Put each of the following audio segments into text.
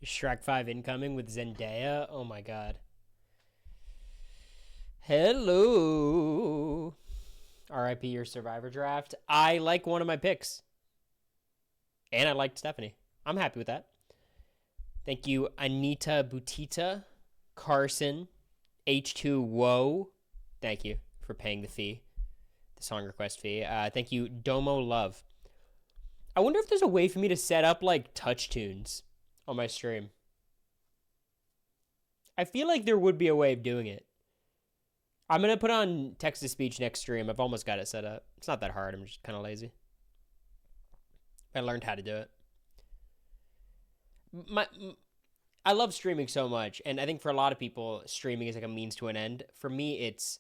Shrek 5 incoming with Zendaya. Oh my god. Hello. RIP your Survivor draft. I like one of my picks. And I liked Stephanie. I'm happy with that. Thank you, Anita Butita, Carson, H2 Whoa. Thank you for paying the fee, the song request fee. Thank you, Domo Love. I wonder if there's a way for me to set up like touch tunes on my stream. I feel like there would be a way of doing it. I'm going to put on text to speech next stream. I've almost got it set up. It's not that hard. I'm just kind of lazy. I learned how to do it. I love streaming so much, and I think for a lot of people, streaming is like a means to an end. For me, it's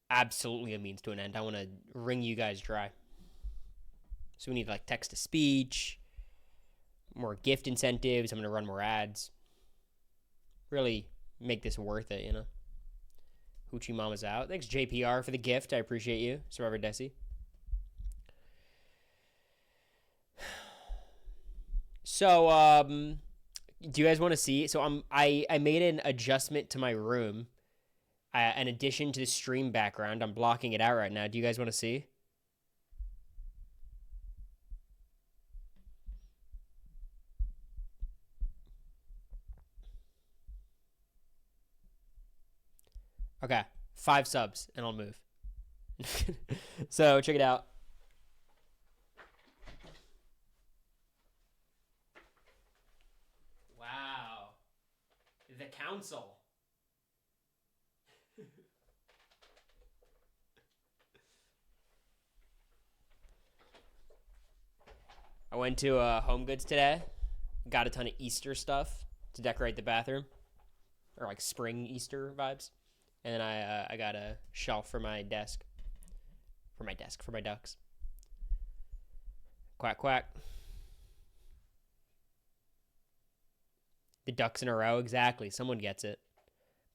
absolutely a means to an end. I want to wring you guys dry. So we need like text to speech, more gift incentives. I'm going to run more ads. Really make this worth it, you know? Hoochie Mama's out. Thanks, JPR, for the gift. I appreciate you. Survivor Desi. So, do you guys want to see? So I made an adjustment to my room. An addition to the stream background. I'm blocking it out right now. Do you guys want to see? Okay, 5 subs, and I'll move. So, check it out. Wow. The council. I went to Home Goods today. Got a ton of Easter stuff to decorate the bathroom. Or like spring Easter vibes. And then I got a shelf for my desk. For my ducks. Quack, quack. The ducks in a row, exactly. Someone gets it.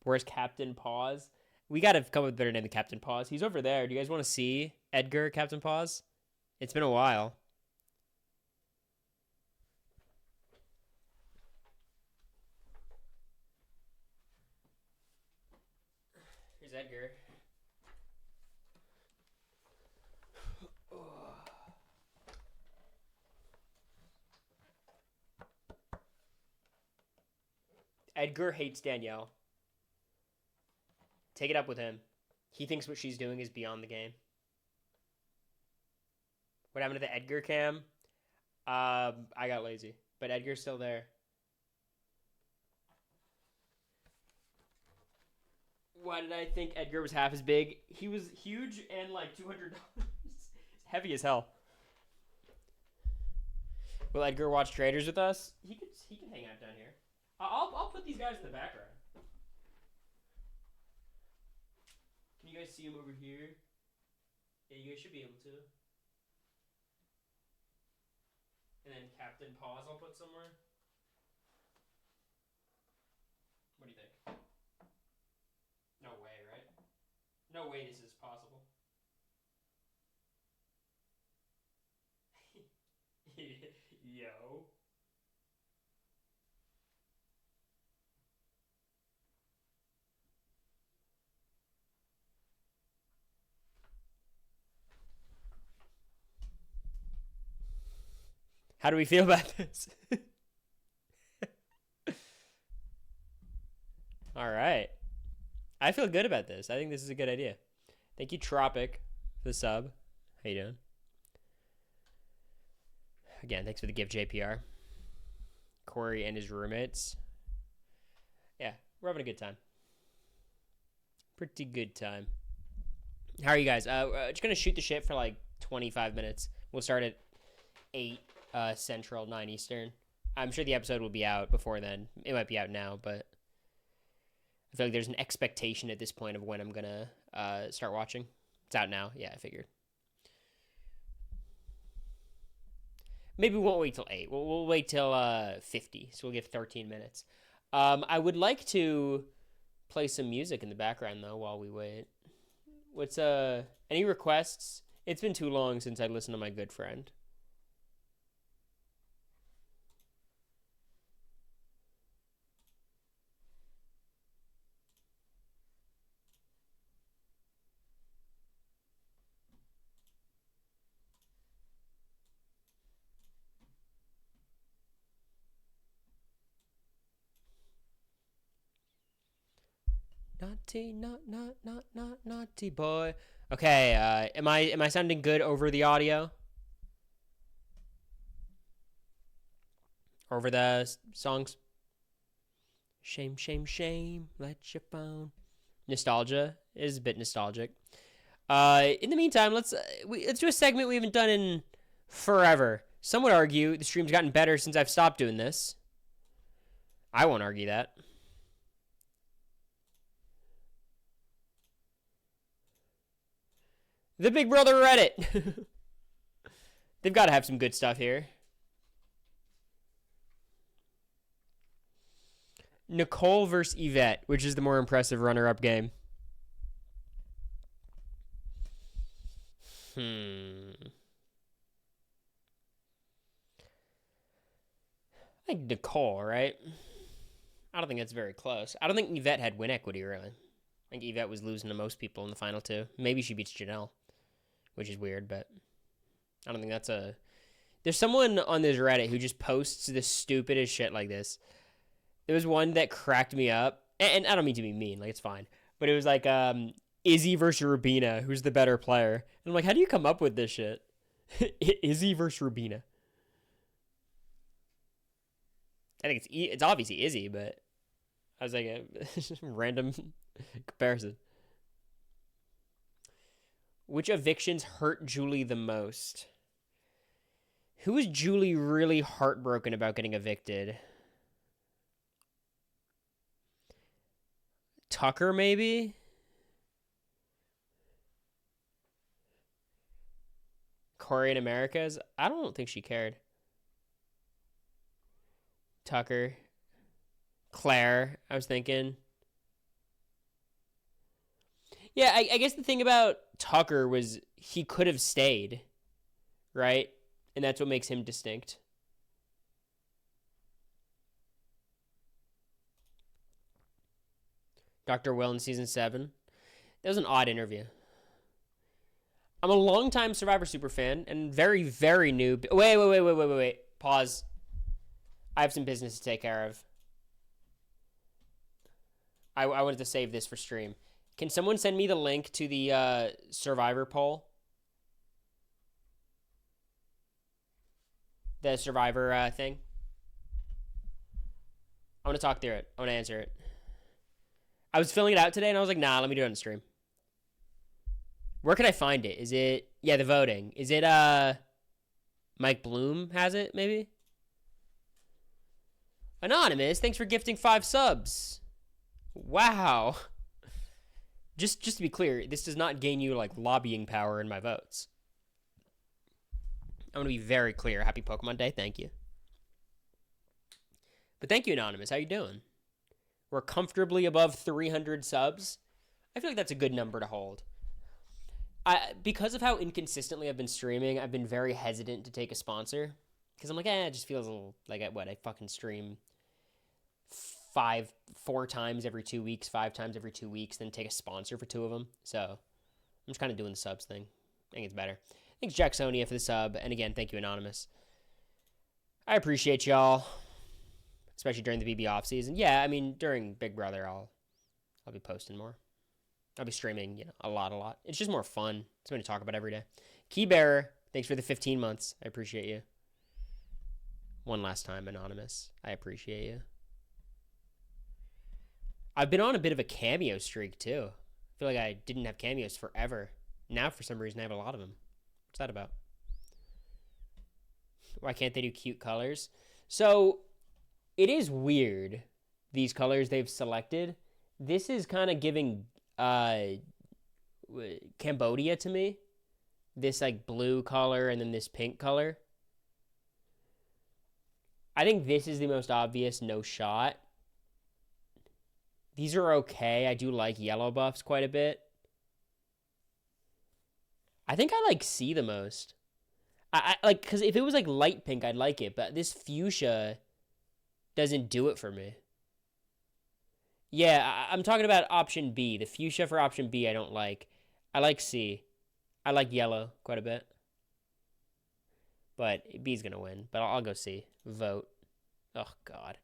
Where's Captain Paws? We got to come up with a better name than Captain Paws. He's over there. Do you guys want to see Edgar, Captain Paws? It's been a while. Here's Edgar. Edgar hates Danielle. Take it up with him. He thinks what she's doing is beyond the game. What happened to the Edgar cam? I got lazy, but Edgar's still there. Why did I think Edgar was half as big? He was huge and like $200. Heavy as hell. Will Edgar watch Traitors with us? He can hang out down here. I'll put these guys in the background. Can you guys see him over here? Yeah, you guys should be able to. And then Captain Paws I'll put somewhere. What do you think? No way, right? No way this is possible. Yo. How do we feel about this? All right. I feel good about this. I think this is a good idea. Thank you, Tropic, for the sub. How you doing? Again, thanks for the gift, JPR. Cory and his roommates. Yeah, we're having a good time. Pretty good time. How are you guys? Just going to shoot the shit for like 25 minutes. We'll start at 8 Central, 9 Eastern. I'm sure the episode will be out before then. It might be out now, but I feel like there's an expectation at this point of when I'm going to start watching. It's out now. Yeah, I figured. Maybe we won't wait till 8. We'll wait till 50, so we'll give 13 minutes. I would like to play some music in the background, though, while we wait. What's any requests? It's been too long since I listened to my good friend. Naughty boy. Okay, am I sounding good over the audio? Over the songs? Shame, shame, shame. Let your phone. Nostalgia is a bit nostalgic. In the meantime, let's do a segment we haven't done in forever. Some would argue the stream's gotten better since I've stopped doing this. I won't argue that. The Big Brother Reddit. They've got to have some good stuff here. Nicole versus Yvette, which is the more impressive runner-up game? I think Nicole, right? I don't think that's very close. I don't think Yvette had win equity, really. I think Yvette was losing to most people in the final two. Maybe she beats Janelle, which is weird, but I don't think that's a... There's someone on this Reddit who just posts the stupidest shit like this. There was one that cracked me up, and I don't mean to be mean, like, it's fine, but it was like, Izzy versus Rubina, who's the better player? And I'm like, how do you come up with this shit? Izzy versus Rubina. I think it's obviously Izzy, but I was like a random comparison. Which evictions hurt Julie the most? Who is Julie really heartbroken about getting evicted? Tucker, maybe? Cory in Americas? I don't think she cared. Tucker. Claire, I was thinking. Yeah, I guess the thing about Tucker was he could have stayed, right? And that's what makes him distinct. Dr. Will in season 7. That was an odd interview. I'm a longtime Survivor Super fan and very, very new. Wait. Pause. I have some business to take care of. I wanted to save this for stream. Can someone send me the link to the Survivor poll? The Survivor thing? I want to talk through it. I want to answer it. I was filling it out today, and I was like, nah, let me do it on the stream. Where can I find it? Is it... Yeah, the voting. Is it, Mike Bloom has it, maybe? Anonymous, thanks for gifting 5 subs. Wow. Just to be clear, this does not gain you, like, lobbying power in my votes. I want to be very clear. Happy Pokemon Day. Thank you. But thank you, Anonymous. How you doing? We're comfortably above 300 subs. I feel like that's a good number to hold. Because of how inconsistently I've been streaming, I've been very hesitant to take a sponsor. Because I'm like, it just feels a little like I fucking stream 4 times every 2 weeks, 5 times every 2 weeks, then take a sponsor for 2 of them. So I'm just kind of doing the subs thing. I think it's better. Thanks, Jacksonia, for the sub. And again, thank you, Anonymous. I appreciate y'all. Especially during the BB off season. Yeah, I mean, during Big Brother, I'll be posting more. I'll be streaming, a lot. It's just more fun. Something to talk about every day. Keybearer, thanks for the 15 months. I appreciate you. One last time, Anonymous. I appreciate you. I've been on a bit of a cameo streak, too. I feel like I didn't have cameos forever. Now, for some reason, I have a lot of them. What's that about? Why can't they do cute colors? So... It is weird, these colors they've selected. This is kind of giving Cambodia to me. This, like, blue color and then this pink color. I think this is the most obvious no shot. These are okay. I do like yellow buffs quite a bit. I think I like C the most. I like, because if it was, like, light pink, I'd like it. But this fuchsia... doesn't do it for me. Yeah, I'm talking about option B. The fuchsia for option B I don't like. I like C. I like yellow quite a bit. But B's going to win. But I'll go C. Vote. Oh, God.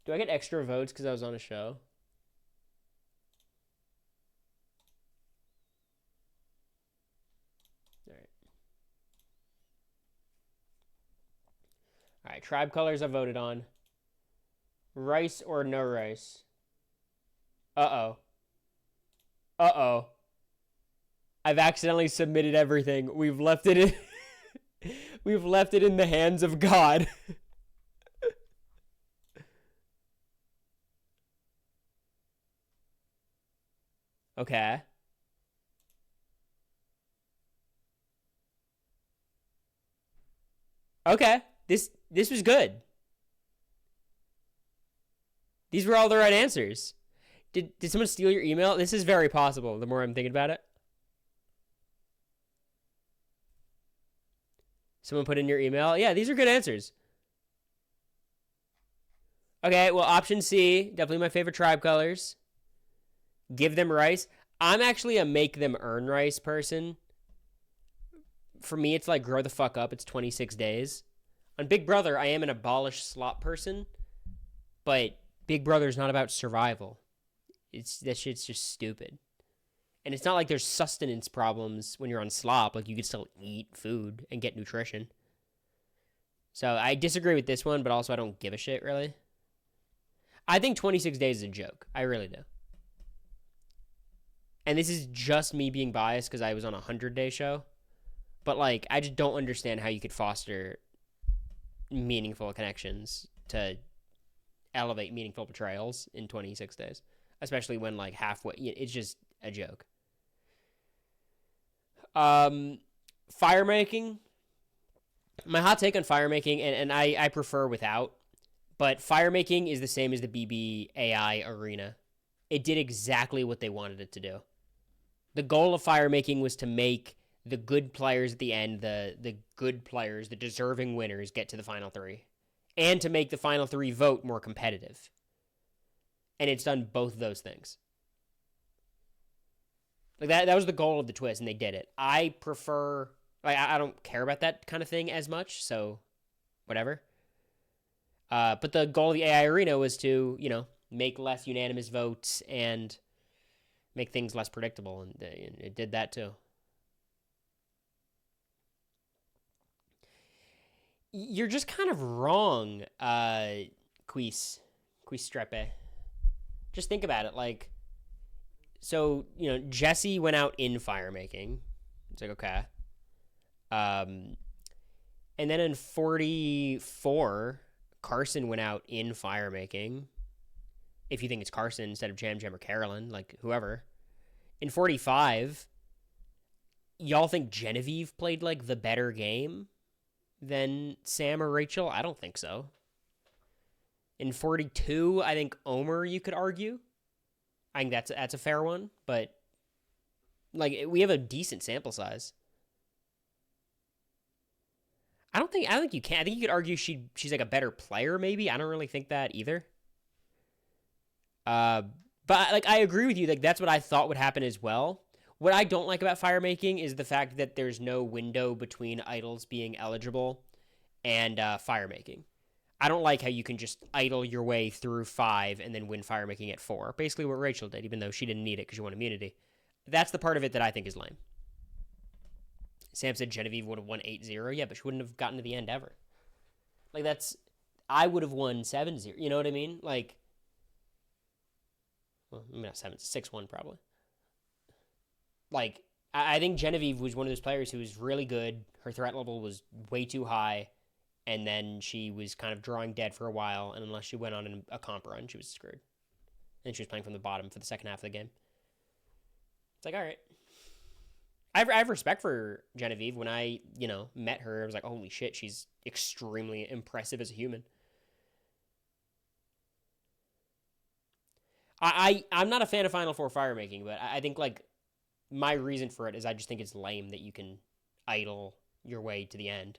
Do I get extra votes because I was on a show? All right. All right. Tribe colors I voted on. Rice or no rice? Uh-oh. Uh-oh. I've accidentally submitted everything. We've left it in We've left it in the hands of God. Okay. Okay. This was good. These were all the right answers. Did someone steal your email? This is very possible the more I'm thinking about it. Someone put in your email? Yeah, these are good answers. Okay, well, option C, definitely my favorite tribe colors. Give them rice. I'm actually a make them earn rice person. For me, it's like grow the fuck up. It's 26 days. On Big Brother, I am an abolish slop person, but Big Brother's not about survival. That shit's just stupid. And it's not like there's sustenance problems when you're on slop. Like, you can still eat food and get nutrition. So I disagree with this one, but also I don't give a shit, really. I think 26 days is a joke. I really do. And this is just me being biased because I was on a 100-day show. But, like, I just don't understand how you could foster meaningful connections to elevate meaningful betrayals in 26 days. Especially when, like, halfway... It's just a joke. Fire making. My hot take on fire making, and I prefer without, but fire making is the same as the BB AI arena. It did exactly what they wanted it to do. The goal of fire making was to make the good players at the end, the good players, the deserving winners, get to the final three. And to make the final three vote more competitive. And it's done both of those things. Like that was the goal of the twist, and they did it. I prefer... Like, I don't care about that kind of thing as much, so whatever. But the goal of the AI arena was to, make less unanimous votes and make things less predictable, and it did that too. You're just kind of wrong, Quis Strepe. Just think about it, like, so, Jesse went out in fire making. It's like, okay. And then in 44, Carson went out in fire making. If you think it's Carson instead of Jam Jam or Carolyn, like whoever. In 45, y'all think Genevieve played like the better game than Sam or Rachel? I don't think so. In 42, I think Omer, you could argue. I think that's a fair one, but like we have a decent sample size. I don't think you can. I think you could argue she's like a better player, maybe. I don't really think that either. But like I agree with you. Like that's what I thought would happen as well. What I don't like about fire making is the fact that there's no window between idols being eligible and fire making. I don't like how you can just idle your way through 5 and then win fire making at 4. Basically what Rachel did, even though she didn't need it because she won immunity. That's the part of it that I think is lame. Sam said Genevieve would have won 8-0. Yeah, but she wouldn't have gotten to the end ever. Like, I would have won 7-0. You know what I mean? Like, well, maybe not 7, 6-1 probably. Like, I think Genevieve was one of those players who was really good. Her threat level was way too high. And then she was kind of drawing dead for a while. And unless she went on a comp run, she was screwed. And she was playing from the bottom for the second half of the game. It's like, all right. I have respect for Genevieve. When I, met her, I was like, holy shit, she's extremely impressive as a human. I'm not a fan of Final Four fire making, but I think, like, my reason for it is I just think it's lame that you can idle your way to the end.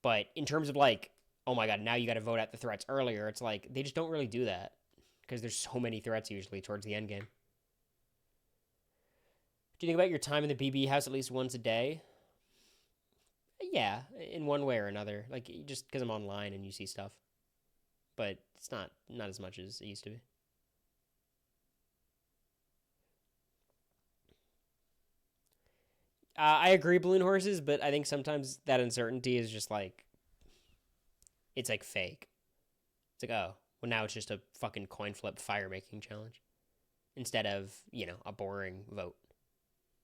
But in terms of, like, oh my god, now you got to vote out the threats earlier, it's like, they just don't really do that. Because there's so many threats usually towards the end game. Do you think about your time in the BB house at least once a day? Yeah, in one way or another. Like, just because I'm online and you see stuff. but it's not as much as it used to be. I agree, balloon horses, but I think sometimes that uncertainty is just like, it's like fake. It's like, oh, well, now it's just a fucking coin flip fire making challenge instead of, a boring vote,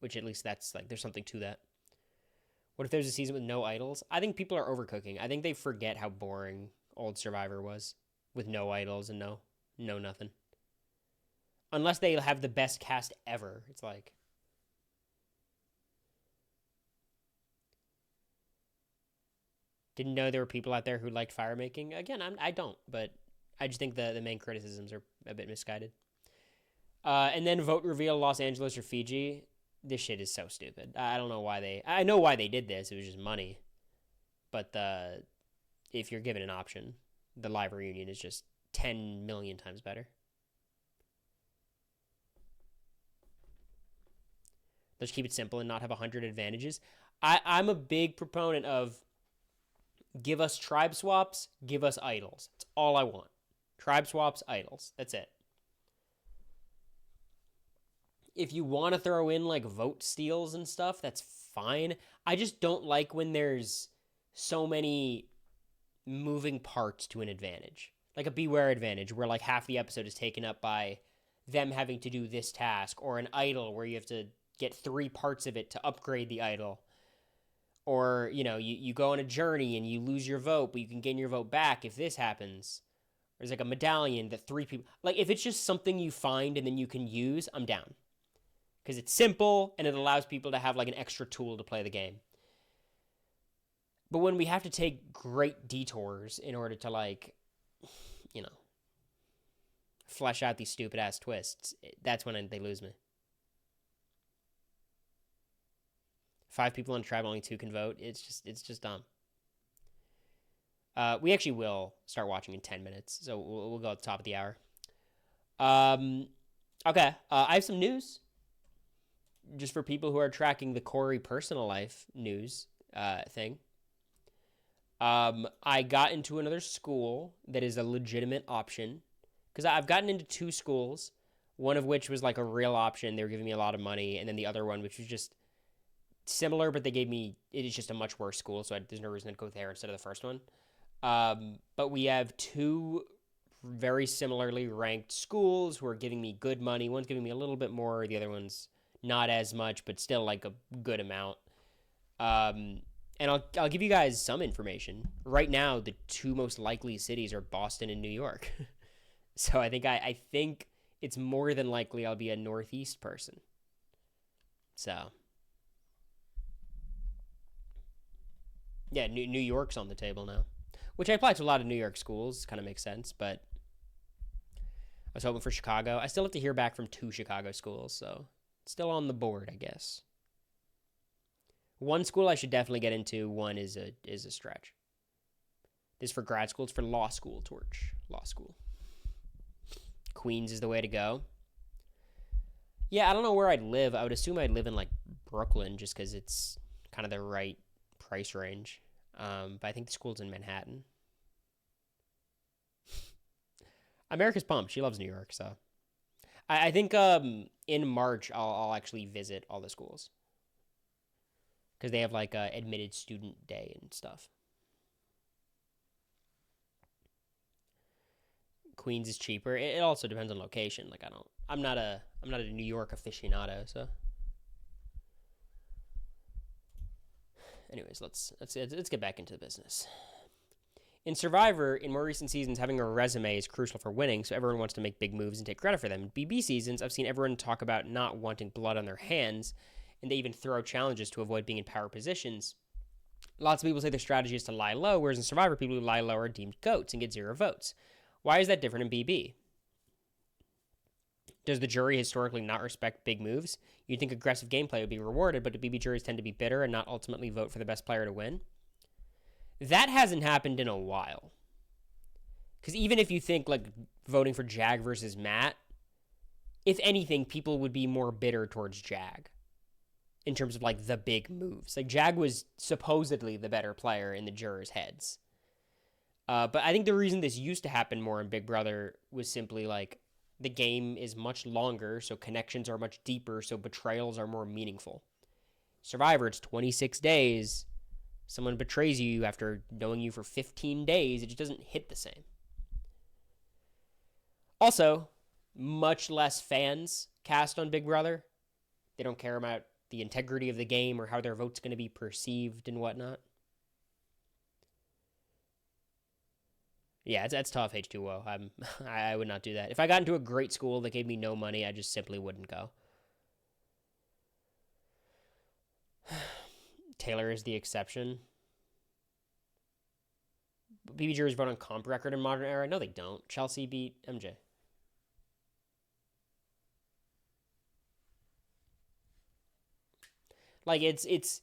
which at least that's like, there's something to that. What if there's a season with no idols? I think people are overcooking. I think they forget how boring old Survivor was with no idols and no nothing. Unless they have the best cast ever. It's like, didn't know there were people out there who liked fire making. Again, I don't, but I just think the main criticisms are a bit misguided. And then vote reveal Los Angeles or Fiji. This shit is so stupid. I don't know why I know why they did this. It was just money. But if you're given an option, the live reunion is just 10 million times better. Let's keep it simple and not have 100 advantages. I'm a big proponent of give us tribe swaps, give us idols. That's all I want. Tribe swaps, idols. That's it. If you want to throw in like vote steals and stuff, that's fine. I just don't like when there's so many moving parts to an advantage. Like a beware advantage where like half the episode is taken up by them having to do this task, or an idol where you have to get 3 parts of it to upgrade the idol. Or, you go on a journey and you lose your vote, but you can gain your vote back if this happens. There's like a medallion that 3 people... Like, if it's just something you find and then you can use, I'm down. Because it's simple and it allows people to have like an extra tool to play the game. But when we have to take great detours in order to like, flesh out these stupid ass twists, that's when they lose me. 5 people on tribe, only 2 can vote. It's just dumb. We actually will start watching in 10 minutes, so we'll go at the top of the hour. Okay, I have some news. Just for people who are tracking the Cory personal life news thing. I got into another school that is a legitimate option. Because I've gotten into 2 schools, one of which was like a real option. They were giving me a lot of money. And then the other one, which was just similar, but it is just a much worse school. So there's no reason to go there instead of the first one. But we have 2 very similarly ranked schools who are giving me good money. One's giving me a little bit more. The other one's not as much, but still like a good amount. And I'll give you guys some information. Right now, the 2 most likely cities are Boston and New York. So I think it's more than likely I'll be a Northeast person. So yeah, New York's on the table now, which I applied to a lot of New York schools. Kind of makes sense, but I was hoping for Chicago. I still have to hear back from 2 Chicago schools, so still on the board, I guess. One school I should definitely get into. One is a stretch. This is for grad school. It's for law school, Torch. Law school. Queens is the way to go. Yeah, I don't know where I'd live. I would assume I'd live in like Brooklyn just because it's kind of the right price range. But I think the school's in Manhattan. America's pumped. She loves New York, so I think in March I'll actually visit all the schools because they have like a admitted student day and stuff. Queens is cheaper. It also depends on location. Like I'm not a New York aficionado, so. Anyways, let's get back into the business. In Survivor, in more recent seasons, having a resume is crucial for winning, so everyone wants to make big moves and take credit for them. In BB seasons, I've seen everyone talk about not wanting blood on their hands, and they even throw challenges to avoid being in power positions. Lots of people say their strategy is to lie low, whereas in Survivor, people who lie low are deemed goats and get 0 votes. Why is that different in BB? Does the jury historically not respect big moves? You'd think aggressive gameplay would be rewarded, but do BB juries tend to be bitter and not ultimately vote for the best player to win? That hasn't happened in a while. Because even if you think like voting for Jag versus Matt, if anything, people would be more bitter towards Jag in terms of like the big moves. Like Jag was supposedly the better player in the jurors' heads. But I think the reason this used to happen more in Big Brother was simply like the game is much longer, so connections are much deeper, so betrayals are more meaningful. Survivor, it's 26 days. Someone betrays you after knowing you for 15 days. It just doesn't hit the same. Also, much less fans cast on Big Brother. They don't care about the integrity of the game or how their vote's going to be perceived and whatnot. Yeah, that's tough, H2O. I would not do that. If I got into a great school that gave me no money, I just simply wouldn't go. Taylor is the exception. BB jurors vote on comp record in modern era. No, they don't. Chelsea beat MJ. Like it's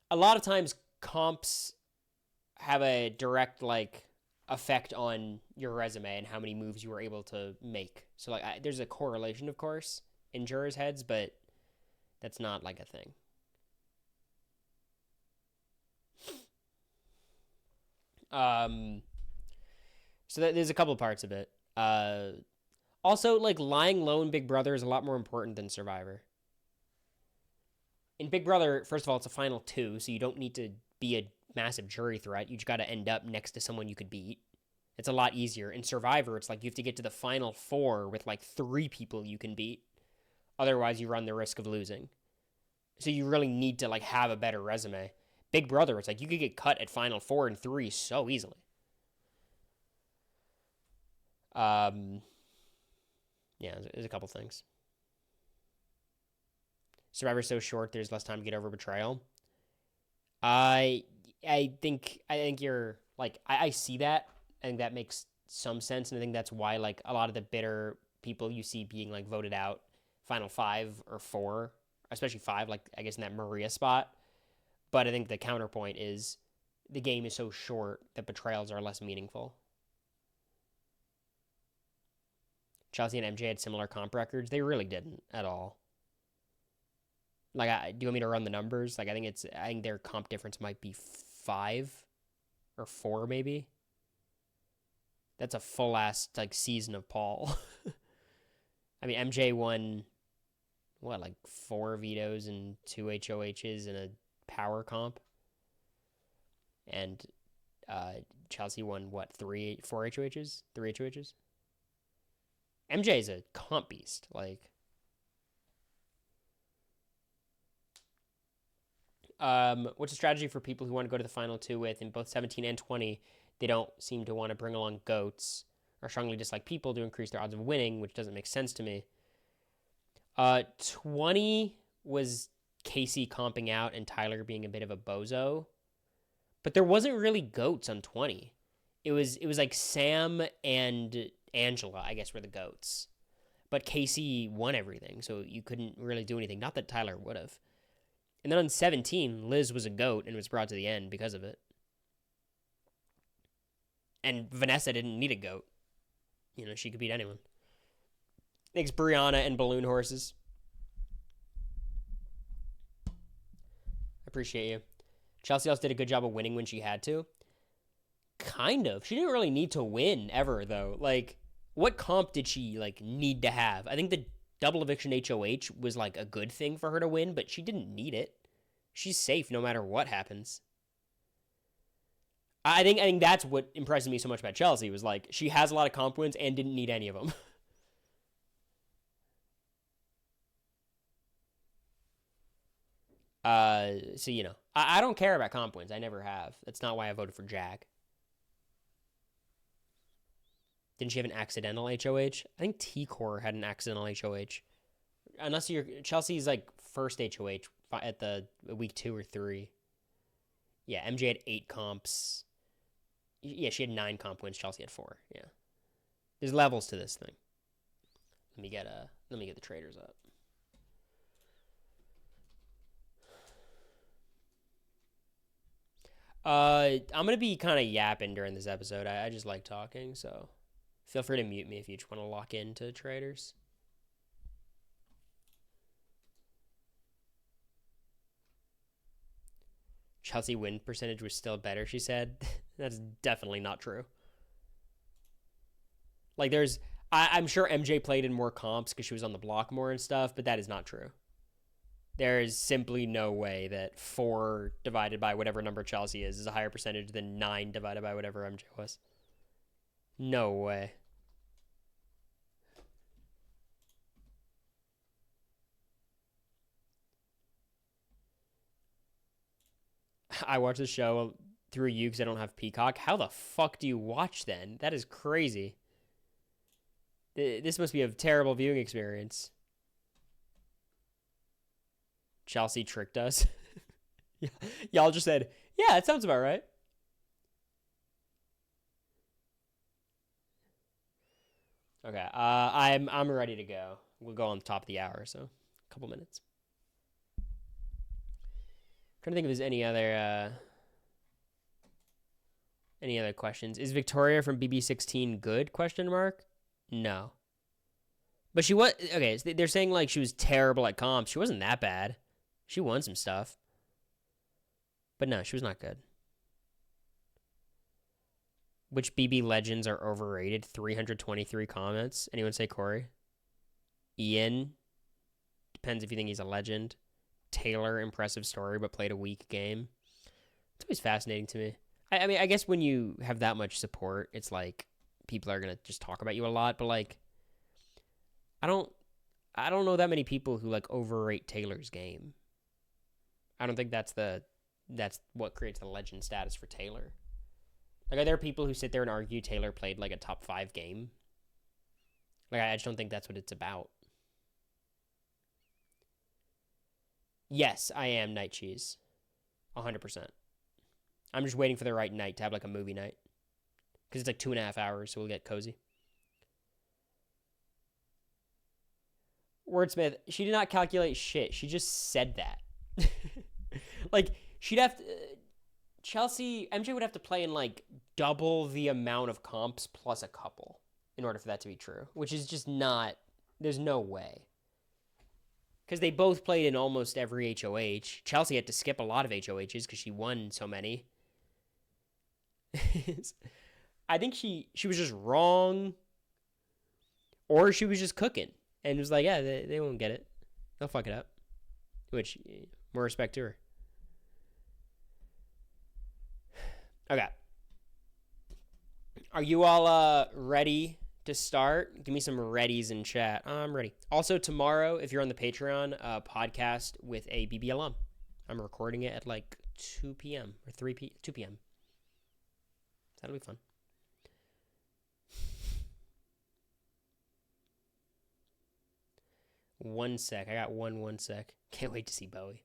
a lot of times comps have a direct like effect on your resume and how many moves you were able to make. So like there's a correlation, of course, in jurors' heads, but that's not like a thing. So there's a couple parts of it. Also, like lying low in Big Brother is a lot more important than Survivor. In Big Brother, first of all, it's a final two, so you don't need to be a massive jury threat. You just got to end up next to someone you could beat. It's a lot easier. In Survivor, it's like you have to get to the final four with like 3 people you can beat. Otherwise, you run the risk of losing. So you really need to like have a better resume. Big Brother, it's like you could get cut at final 4 and 3 so easily. Yeah, there's a couple things. Survivor's so short, there's less time to get over betrayal. I think you're like I see that. I think that makes some sense, and I think that's why like a lot of the bitter people you see being like voted out final 5 or 4, especially 5, like I guess in that Maria spot. But I think the counterpoint is the game is so short that betrayals are less meaningful. Chelsea and MJ had similar comp records. They really didn't at all. Like, do you want me to run the numbers? Like, I think their comp difference might be 5 or 4, maybe. That's a full ass like season of Paul. I mean, MJ won what, like 4 vetoes and 2 HOHs and a power comp, and Chelsea won what, 4 HOHs, 3 HOHs. MJ is a comp beast, like. What's a strategy for people who want to go to the final 2 with in both 17 and 20? They don't seem to want to bring along goats or strongly dislike people to increase their odds of winning, which doesn't make sense to me. 20 was Casey comping out and Tyler being a bit of a bozo, but there wasn't really goats on 20. It was like Sam and Angela, I guess, were the goats, but Casey won everything, so you couldn't really do anything. Not that Tyler would have. And then on 17, Liz was a goat and was brought to the end because of it. And Vanessa didn't need a goat. You know, she could beat anyone. Thanks, Brianna and Balloon Horses. I appreciate you. Chelsea also did a good job of winning when she had to. Kind of. She didn't really need to win ever, though. Like, what comp did she, like, need to have? I think the double eviction HOH was like a good thing for her to win, but she didn't need it. She's safe no matter what happens. I think that's what impressed me so much about Chelsea was like she has a lot of comp wins and didn't need any of them. So you know, I don't care about comp wins. I never have. That's not why I voted for Jack. Didn't she have an accidental HOH? I think T-Core had an accidental HOH. Unless you're Chelsea's like first HOH at the week 2 or 3. Yeah, MJ had 8 comps. Yeah, she had 9 comp wins. Chelsea had 4. Yeah, there's levels to this thing. Let me get the Traitors up. I'm gonna be kind of yapping during this episode. I just like talking, so feel free to mute me if you just want to lock into Traitors. Chelsea win percentage was still better, she said. That's definitely not true. Like I'm sure MJ played in more comps because she was on the block more and stuff, but that is not true. There is simply no way that 4 divided by whatever number Chelsea is a higher percentage than 9 divided by whatever MJ was. No way. I watch the show through you because I don't have Peacock. How the fuck do you watch then? That is crazy. This must be a terrible viewing experience. Chelsea tricked us. Y'all just said, yeah, that sounds about right. Okay, I'm ready to go. We'll go on the top of the hour, so a couple minutes. Trying to think if there's any other questions. Is Victoria from BB16 good? Question mark. No. But she was okay. So they're saying like she was terrible at comps. She wasn't that bad. She won some stuff. But no, she was not good. Which BB legends are overrated? 323 comments. Anyone say Cory? Ian. Depends if you think he's a legend. Taylor, impressive story, but played a weak game. It's always fascinating to me. I mean, I guess when you have that much support, it's like people are gonna just talk about you a lot. But like, I don't know that many people who like overrate Taylor's game. I don't think that's what creates the legend status for Taylor. Like, are there people who sit there and argue Taylor played like a top 5 game? Like, I just don't think that's what it's about. Yes, I am Night Cheese. 100%. I'm just waiting for the right night to have like a movie night. Because it's like 2.5 hours, so we'll get cozy. Wordsmith, she did not calculate shit. She just said that. Like, she'd have to... MJ would have to play in like double the amount of comps plus a couple in order for that to be true, which is just not... There's no way. Because they both played in almost every HOH. Chelsea had to skip a lot of HOHs because she won so many. I think she was just wrong, or she was just cooking and was like, yeah, they won't get it. They'll fuck it up. Which, more respect to her. Okay. Are you all ready to start? Give me some readies in chat. I'm ready. Also, tomorrow, if you're on the Patreon, podcast with a BB alum. I'm recording it at like 2 p.m. or 2 p.m. That'll be fun. One sec. I got one sec. Can't wait to see Bowie.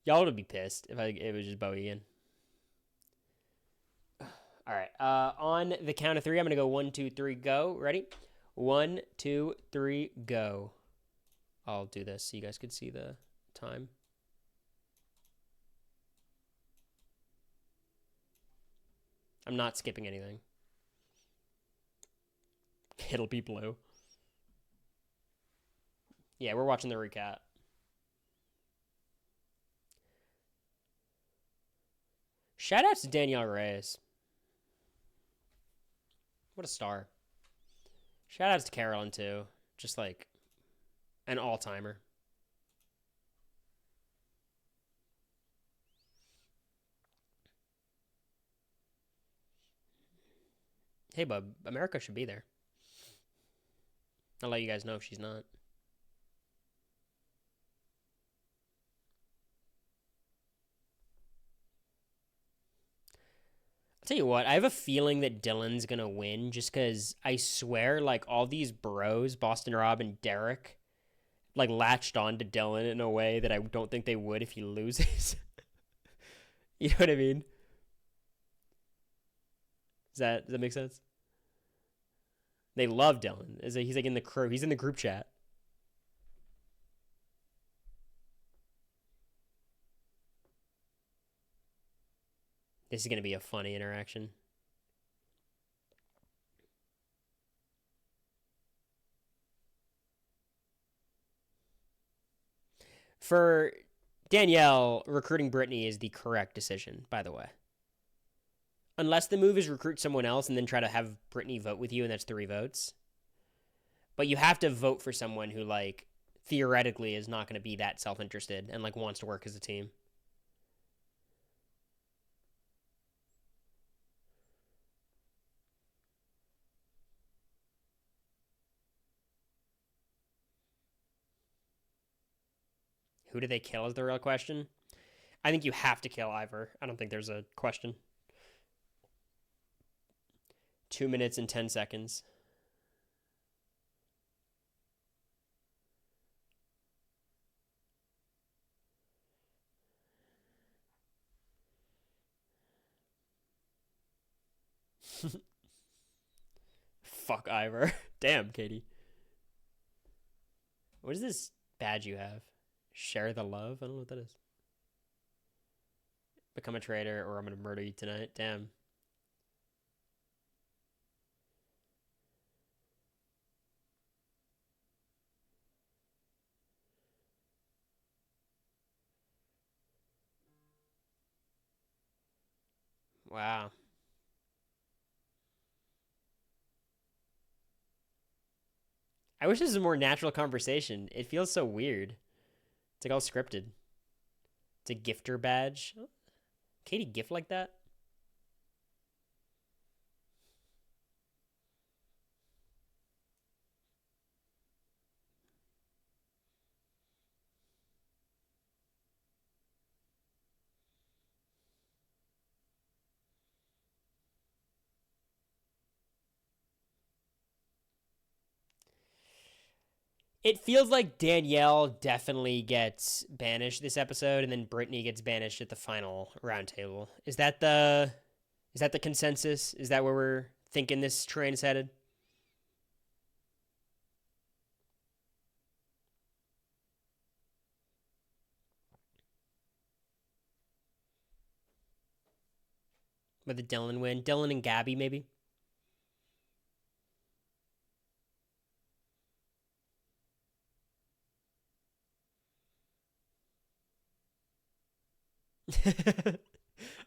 Y'all would be pissed if it was just Bowie again. All right. On the count of 3, I'm going to go 1, 2, 3, go. Ready? 1, 2, 3, go. I'll do this so you guys can see the time. I'm not skipping anything. It'll be blue. Yeah, we're watching the recap. Shout out to Danielle Reyes. What a star. Shout outs to Carolyn, too. Just like an all-timer. Hey, bub, America should be there. I'll let you guys know if she's not. I'll tell you what, I have a feeling that Dylan's going to win just because I swear, like, all these bros, Boston Rob and Derek, like, latched on to Dylan in a way that I don't think they would if he loses. You know what I mean? Does that make sense? They love Dylan. He's like in the crew. He's in the group chat. This is going to be a funny interaction. For Danielle, recruiting Brittany is the correct decision, by the way. Unless the move is recruit someone else and then try to have Brittany vote with you, and that's 3 votes. But you have to vote for someone who, like, theoretically is not going to be that self-interested and, like, wants to work as a team. Who do they kill is the real question. I think you have to kill Ivor. I don't think there's a question. 2 minutes and 10 seconds. Fuck Ivor. Damn, Katie. What is this badge you have? Share the love? I don't know what that is. Become a traitor or I'm going to murder you tonight. Damn. Wow. I wish this was a more natural conversation. It feels so weird. It's like all scripted. It's a gifter badge. Katie gift like that? It feels like Danielle definitely gets banished this episode, and then Brittany gets banished at the final roundtable. Is that the consensus? Is that where we're thinking this train is headed? With the Dylan win, Dylan and Gabby maybe.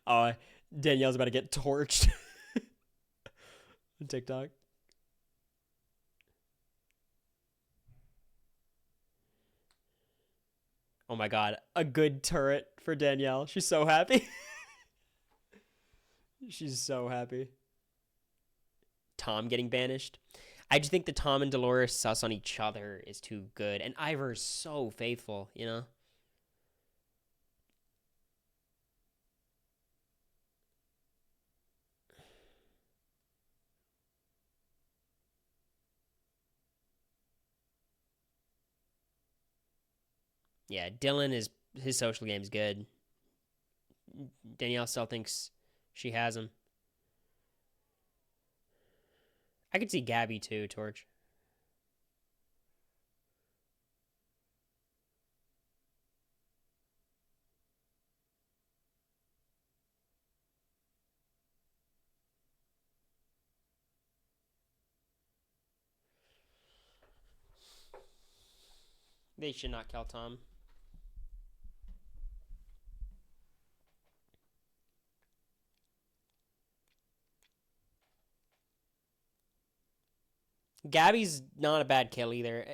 Oh, Danielle's about to get torched on TikTok. Oh my god, a good turret for Danielle. She's so happy. She's so happy. Tom getting banished. I just think the Tom and Dolores sus on each other is too good. And Ivor is so faithful, you know? Yeah, Dylan is his social game's good. Danielle still thinks she has him. I could see Gabby too, Torch. They should not kill Tom. Gabby's not a bad kill either.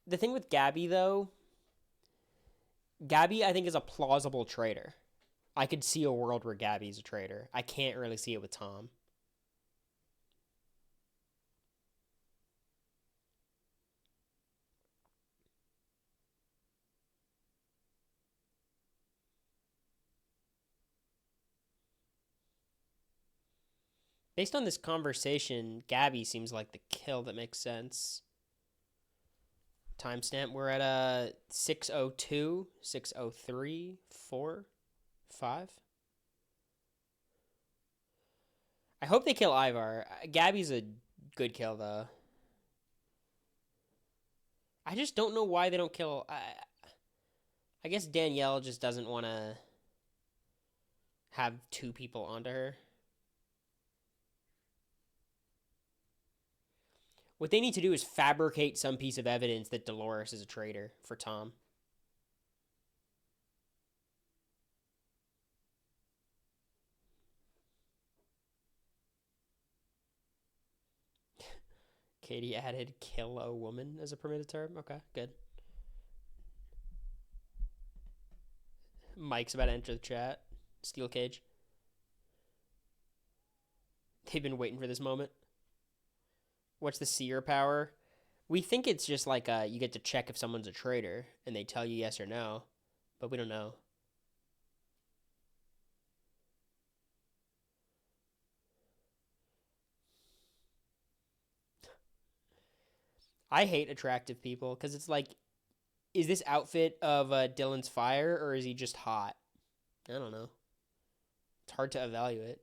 The thing with Gabby, though, Gabby, I think, is a plausible traitor. I could see a world where Gabby's a traitor. I can't really see it with Tom. Based on this conversation, Gabby seems like the kill that makes sense. Timestamp, we're at 6:02, 6:03, 4, 5. I hope they kill Ivar. Gabby's a good kill, though. I just don't know why they don't kill. I guess Danielle just doesn't want to have 2 people onto her. What they need to do is fabricate some piece of evidence that Dolores is a traitor for Tom. Katie added kill a woman as a permitted term. Okay, good. Mike's about to enter the chat. Steel cage. They've been waiting for this moment. What's the seer power? We think it's just like you get to check if someone's a traitor and they tell you yes or no, but we don't know. I hate attractive people because it's like, is this outfit of Dylan's fire or is he just hot? I don't know. It's hard to evaluate.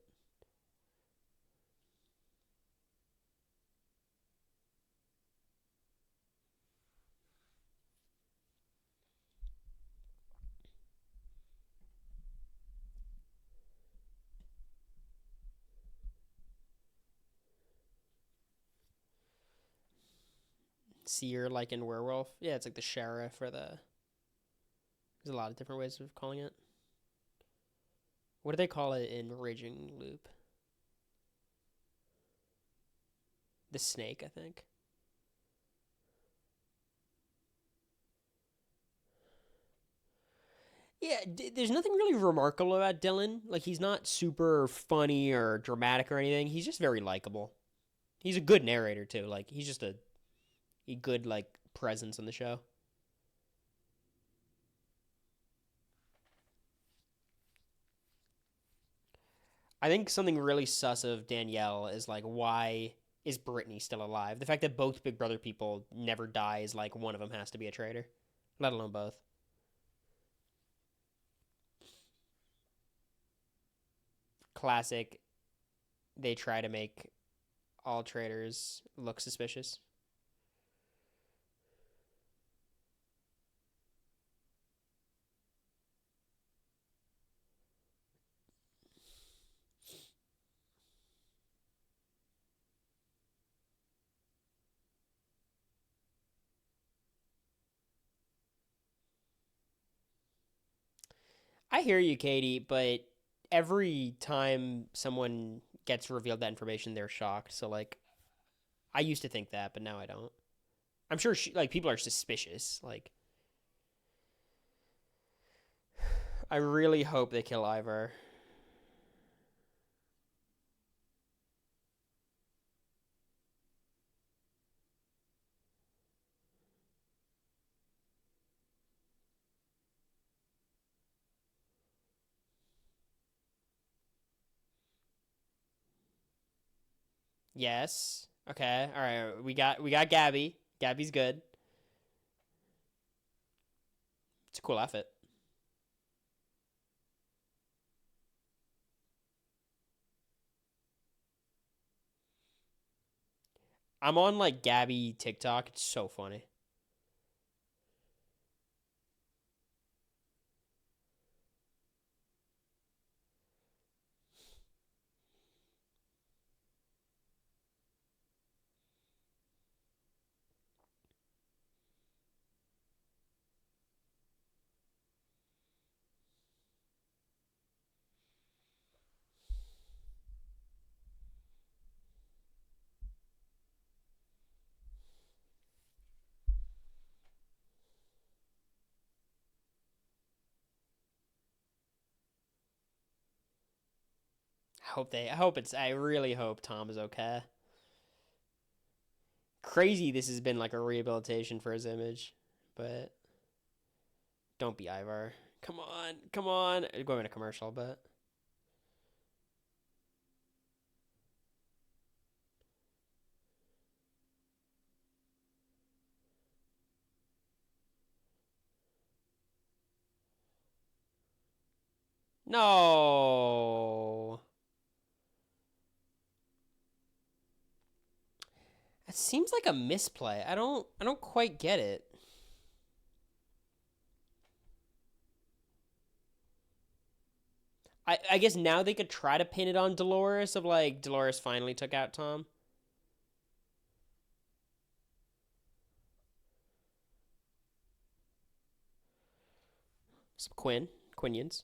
Seer, like in Werewolf. Yeah, it's like the sheriff or the. There's a lot of different ways of calling it. What do they call it in Raging Loop? The snake, I think. Yeah, there's nothing really remarkable about Dylan. Like, he's not super funny or dramatic or anything. He's just very likable. He's a good narrator, too. Like, he's just a good, like, presence in the show. I think something really sus of Danielle is, like, why is Brittany still alive? The fact that both Big Brother people never die is, like, one of them has to be a traitor, let alone both. Classic, they try to make all traitors look suspicious. I hear you, Katie, but every time someone gets revealed that information, they're shocked. So, like, I used to think that, but now I don't. I'm sure, like, people are suspicious. Like, I really hope they kill Ivar. Yes. Okay. All right. We got Gabby. Gabby's good. It's a cool outfit. I'm on like Gabby TikTok. It's so funny. I really hope Tom is okay. Crazy this has been like a rehabilitation for his image, but don't be Ivar. Come on. Come on. Going to commercial, but no. It seems like a misplay. I don't quite get it. I guess now they could try to pin it on Dolores of like Dolores finally took out Tom. Some Quinions.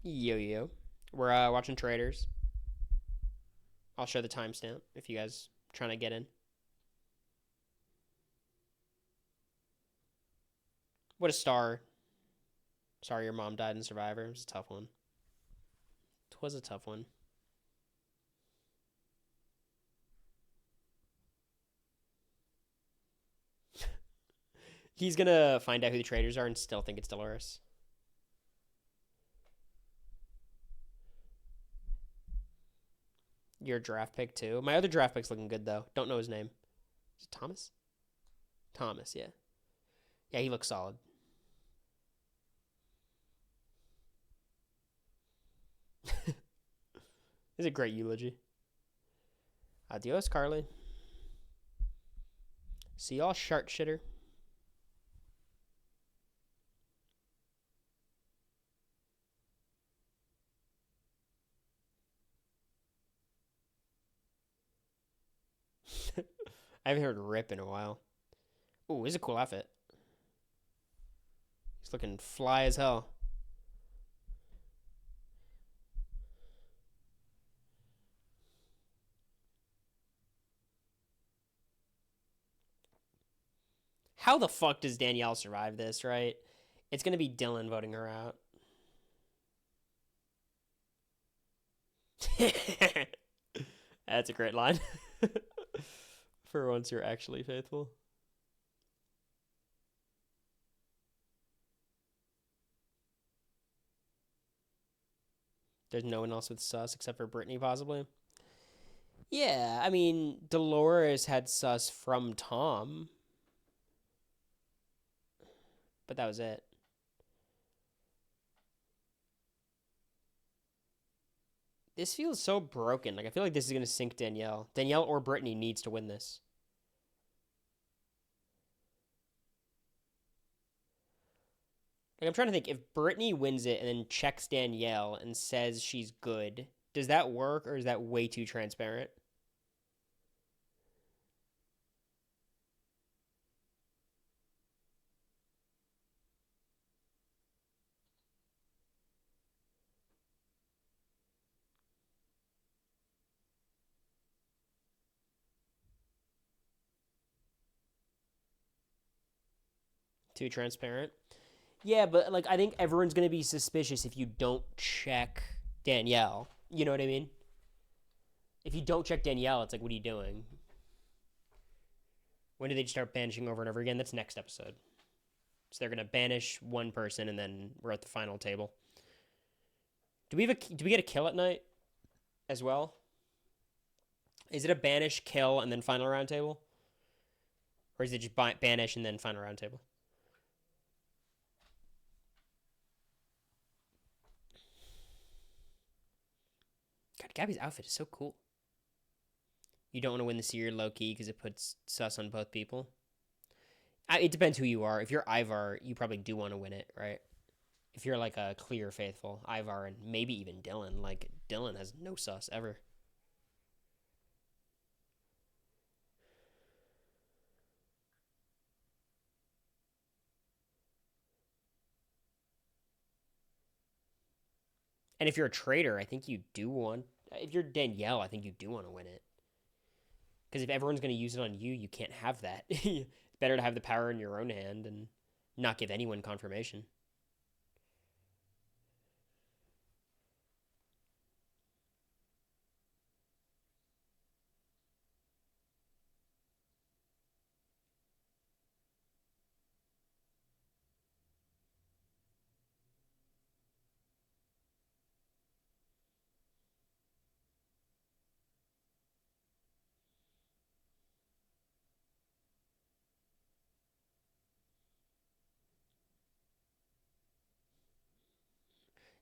Yo yo. We're watching Traitors. I'll show the timestamp if you guys are trying to get in. What a star. Sorry your mom died in Survivor. It was a tough one. It was a tough one. He's gonna find out who the traitors are and still think it's Dolores. Your draft pick too. My other draft pick's looking good though. Don't know his name. Is it Thomas? Thomas, yeah. Yeah, he looks solid. It's a great eulogy. Adios, Carly. See y'all, shark shitter. I haven't heard Rip in a while. Ooh, this is a cool outfit. He's looking fly as hell. How the fuck does Danielle survive this, right? It's going to be Dylan voting her out. That's a great line. For once, you're actually faithful. There's no one else with sus except for Brittany, possibly. Yeah, I mean, Dolores had sus from Tom. But that was it. This feels so broken. Like, I feel like this is going to sink Danielle. Danielle or Brittany needs to win this. Like, I'm trying to think. If Brittany wins it and then checks Danielle and says she's good, does that work or is that way too transparent? Too transparent? Yeah, but like I think everyone's gonna be suspicious if you don't check Danielle. You know what I mean? If you don't check Danielle, it's like, what are you doing? When do they start banishing over and over again? That's next episode. So they're gonna banish one person, and then we're at the final table. Do we get a kill at night as well? Is it a banish, kill, and then final round table, or is it just banish and then final round table? God, Gabby's outfit is so cool. You don't want to win the Seer low key because it puts sus on both people. It depends who you are. If you're Ivar, you probably do want to win it, right? If you're like a clear faithful, Ivar and maybe even Dylan. Like, Dylan has no sus ever. And if you're a traitor, I think you do want. If you're Danielle, I think you do want to win it. Because if everyone's going to use it on you, you can't have that. It's better to have the power in your own hand and not give anyone confirmation.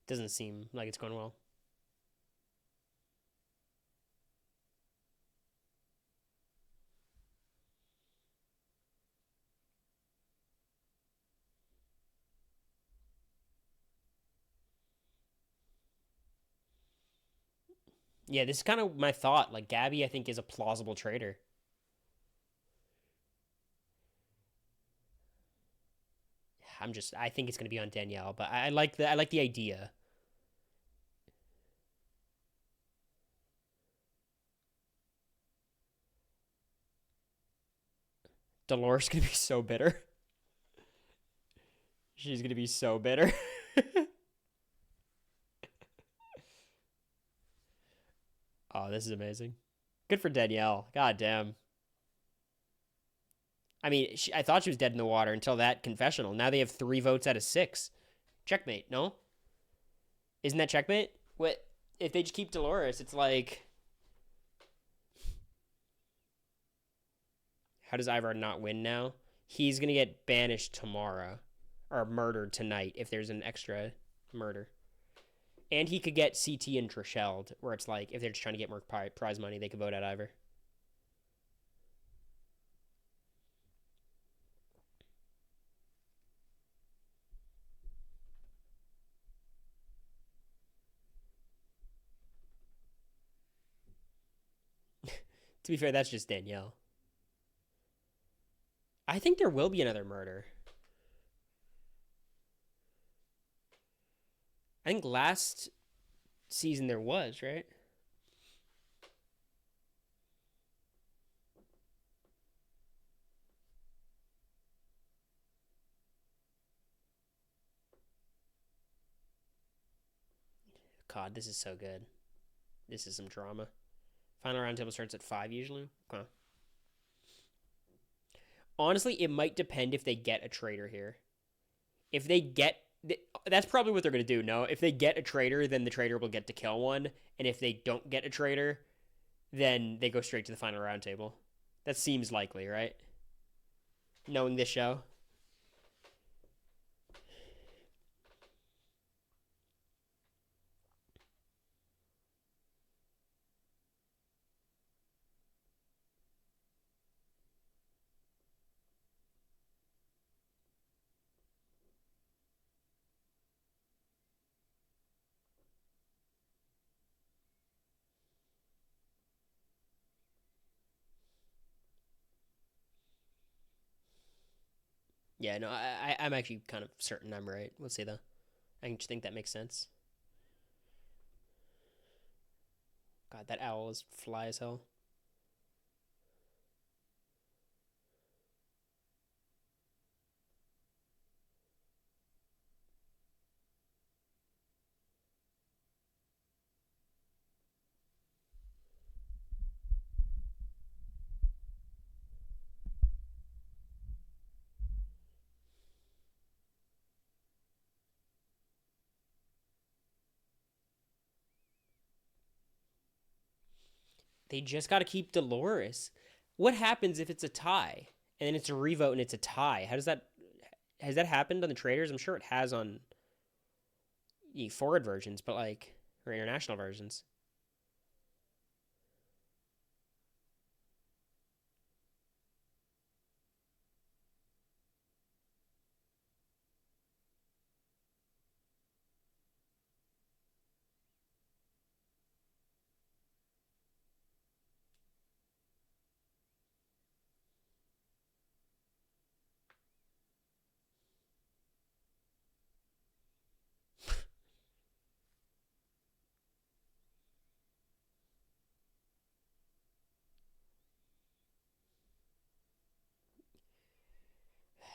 Doesn't seem like it's going well. Yeah, this is kind of my thought. Like, Gabby, I think, is a plausible traitor. I think it's going to be on Danielle, but I like the idea. Dolores gonna be so bitter. She's gonna be so bitter. Oh, this is amazing. Good for Danielle. God damn. I mean, I thought she was dead in the water until that confessional. Now they have 3 votes out of 6. Checkmate, no? Isn't that checkmate? What if they just keep Dolores? It's like, how does Ivar not win now? He's gonna get banished tomorrow, or murdered tonight if there's an extra murder. And he could get CT and Trisheld, where it's like, if they're just trying to get more prize money, they could vote out Ivar. To be fair, that's just Danielle. I think there will be another murder. I think last season there was, right? God, this is so good. This is some drama. Final roundtable starts at 5 usually. Okay. Honestly, it might depend if they get a traitor here. If they get... That's probably what they're going to do, no? If they get a traitor, then the traitor will get to kill one. And if they don't get a traitor, then they go straight to the final roundtable. That seems likely, right? Knowing this show. Yeah, no, I'm actually kind of certain I'm right. We'll see, though. I just think that makes sense. God, that owl is fly as hell. They just got to keep Dolores. What happens if it's a tie and then it's a revote and it's a tie? How does that... Has that happened on the Traitors? I'm sure it has on the forward versions, but like... Or international versions.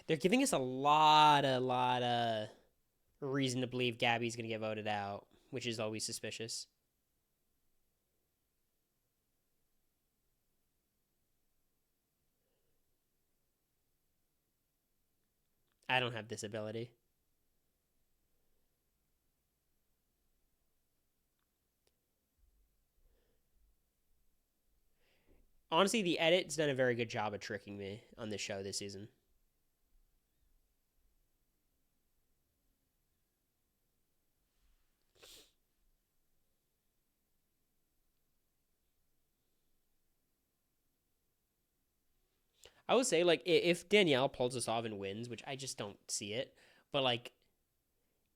They're giving us a lot of reason to believe Gabby's going to get voted out, which is always suspicious. I don't have this ability. Honestly, the edit's done a very good job of tricking me on this show this season. I would say, like, if Danielle pulls this off and wins, which I just don't see it, but, like,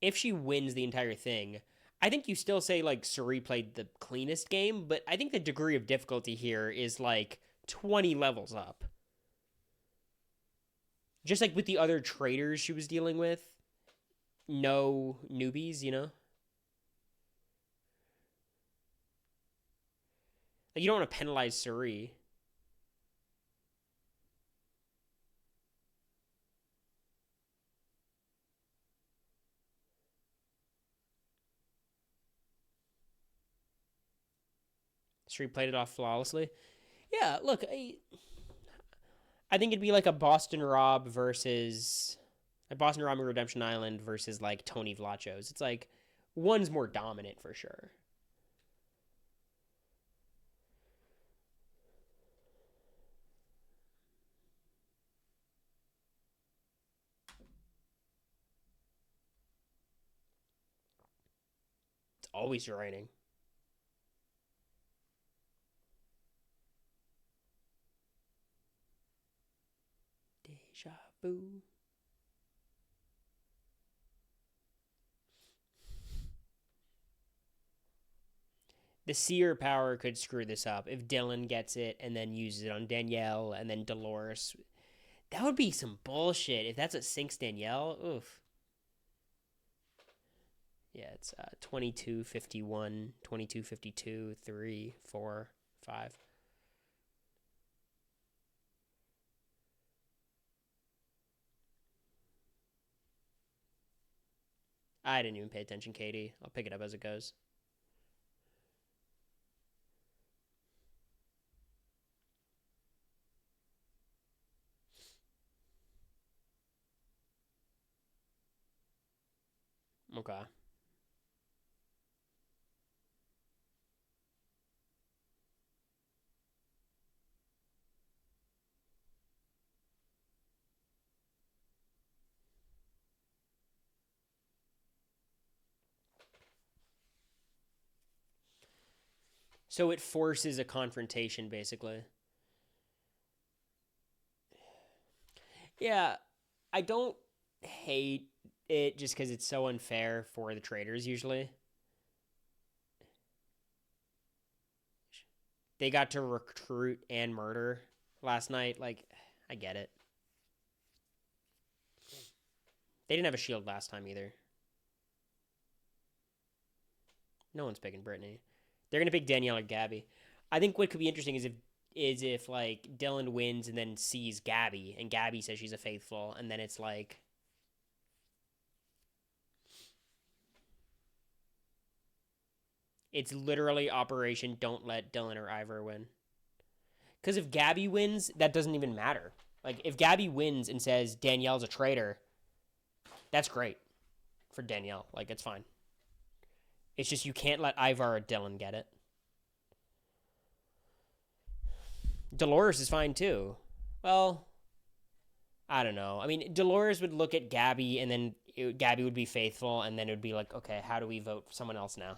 if she wins the entire thing, I think you still say, like, Suri played the cleanest game, but I think the degree of difficulty here is, like, 20 levels up. Just like with the other traitors she was dealing with, no newbies, you know? Like, you don't want to penalize Suri. Street played it off flawlessly. Yeah, look, I think it'd be like a Boston Rob versus a Boston Rob and Redemption Island versus like Tony Vlachos. It's like one's more dominant for sure. It's always raining. Deja vu. The seer power could screw this up if Dylan gets it and then uses it on Danielle and then Dolores. That would be some bullshit if that's what sinks Danielle. Oof. Yeah, it's 22, 51, 22, 52, 3, 4, 5. I didn't even pay attention, Katie. I'll pick it up as it goes. Okay. So it forces a confrontation, basically. Yeah, I don't hate it just because it's so unfair for the Traitors, usually. They got to recruit and murder last night. Like, I get it. They didn't have a shield last time either. No one's picking Brittany. They're gonna pick Danielle or Gabby. I think what could be interesting is if like Dylan wins and then sees Gabby and Gabby says she's a faithful and then it's like it's literally Operation Don't Let Dylan or Ivor win. Because if Gabby wins, that doesn't even matter. Like if Gabby wins and says Danielle's a traitor, that's great for Danielle. Like it's fine. It's just you can't let Ivar or Dylan get it. Dolores is fine too. Well, I don't know. I mean, Dolores would look at Gabby and then Gabby would be faithful and then it would be like, okay, how do we vote for someone else now?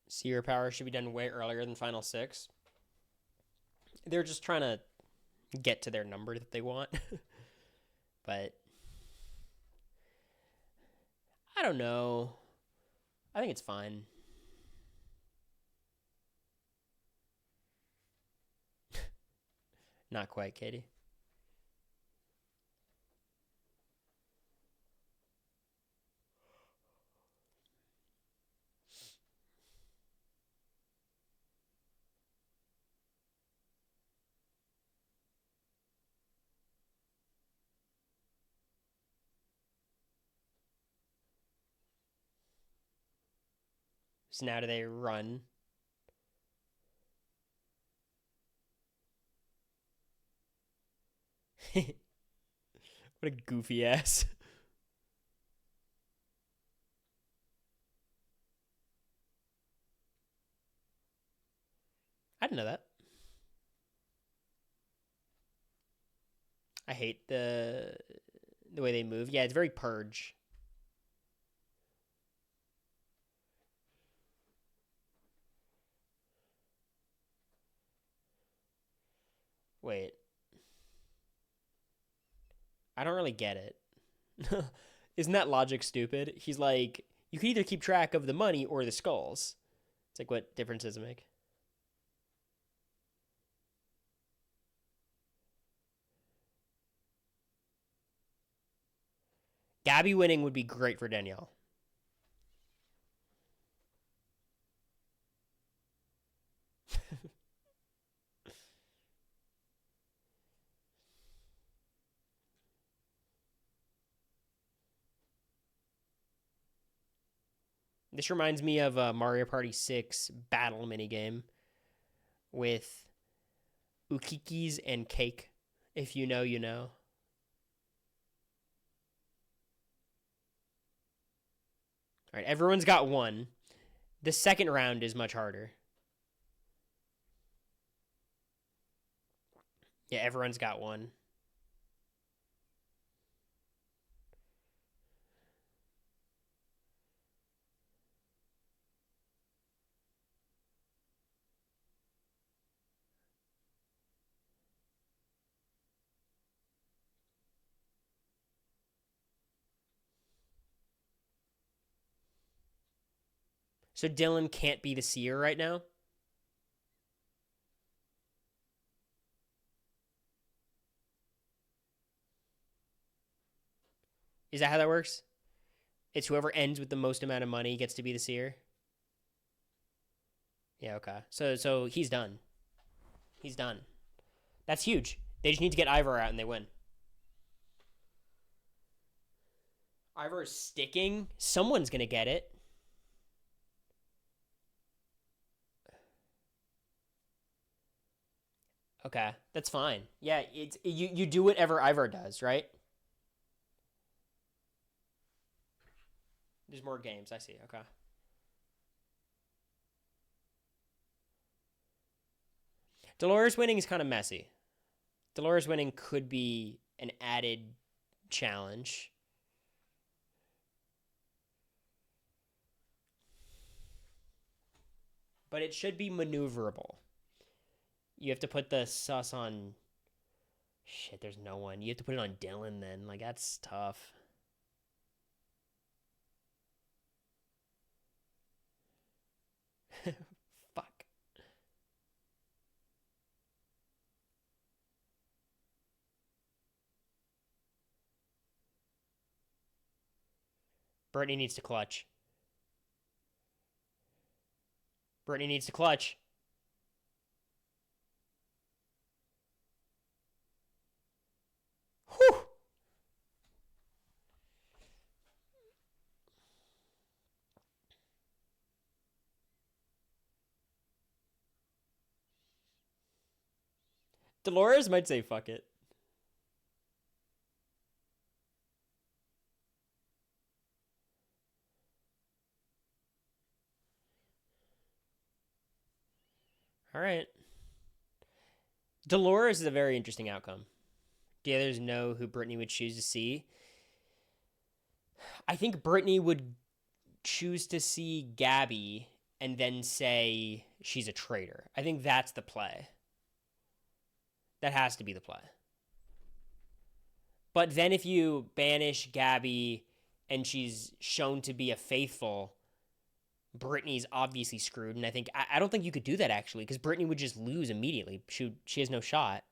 Seer power should be done way earlier than Final Six. They're just trying to get to their number that they want. But I don't know. I think it's fine. Not quite, Katie. So now do they run? What a goofy ass. I didn't know that. I hate the way they move. Yeah, it's very purge. Wait, I don't really get it. Isn't that logic stupid? He's like, you can either keep track of the money or the skulls. It's like, what difference does it make? Gabby winning would be great for Danielle. This reminds me of a Mario Party 6 battle minigame with ukikis and cake. If you know, you know. All right, everyone's got one. The second round is much harder. Yeah, everyone's got one. So Dylan can't be the seer right now? Is that how that works? It's whoever ends with the most amount of money gets to be the seer? Yeah, okay. So he's done. He's done. That's huge. They just need to get Ivor out and they win. Ivor is sticking. Someone's going to get it. Okay, that's fine. Yeah, it's you do whatever Ivor does, right? There's more games. I see. Okay. Dolores winning is kind of messy. Dolores winning could be an added challenge. But it should be maneuverable. You have to put the sus on. Shit, there's no one. You have to put it on Dylan then. Like, that's tough. Fuck. Brittany needs to clutch. Brittany needs to clutch. Whew. Dolores might say fuck it. All right. Dolores is a very interesting outcome. Do the others know who Brittany would choose to see? I think Brittany would choose to see Gabby and then say she's a traitor. I think that's the play. That has to be the play. But then if you banish Gabby and she's shown to be a faithful, Brittany's obviously screwed. And I don't think you could do that actually, because Brittany would just lose immediately. She has no shot.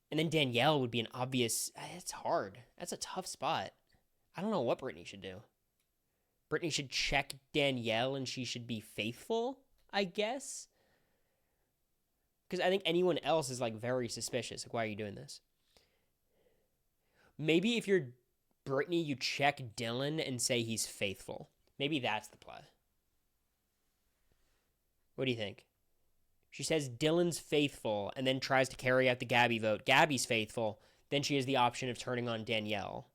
And then Danielle would be an obvious. It's hard. That's a tough spot. I don't know what Brittany should do. Brittany should check Danielle and she should be faithful, I guess. Because I think anyone else is like very suspicious. Like, why are you doing this? Maybe if you're Brittany, you check Dylan and say he's faithful. Maybe that's the play. What do you think? She says Dylan's faithful and then tries to carry out the Gabby vote. Gabby's faithful. Then she has the option of turning on Danielle.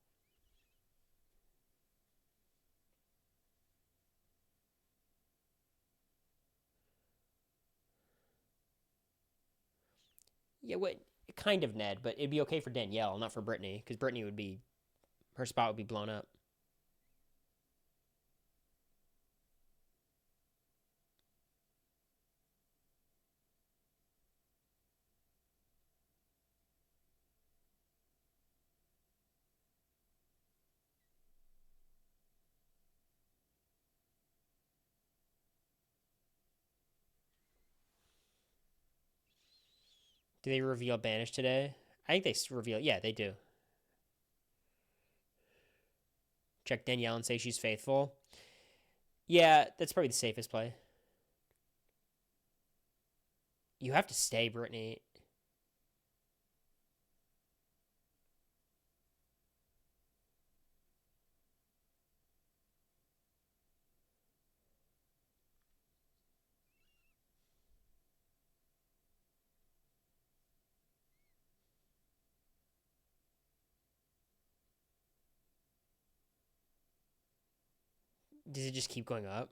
Yeah, what? Kind of Ned, but it'd be okay for Danielle, not for Brittany, because Brittany would be, her spot would be blown up. Do they reveal Banish today? I think they reveal. Yeah, they do. Check Danielle and say she's faithful. Yeah, that's probably the safest play. You have to stay, Brittany. Does it just keep going up?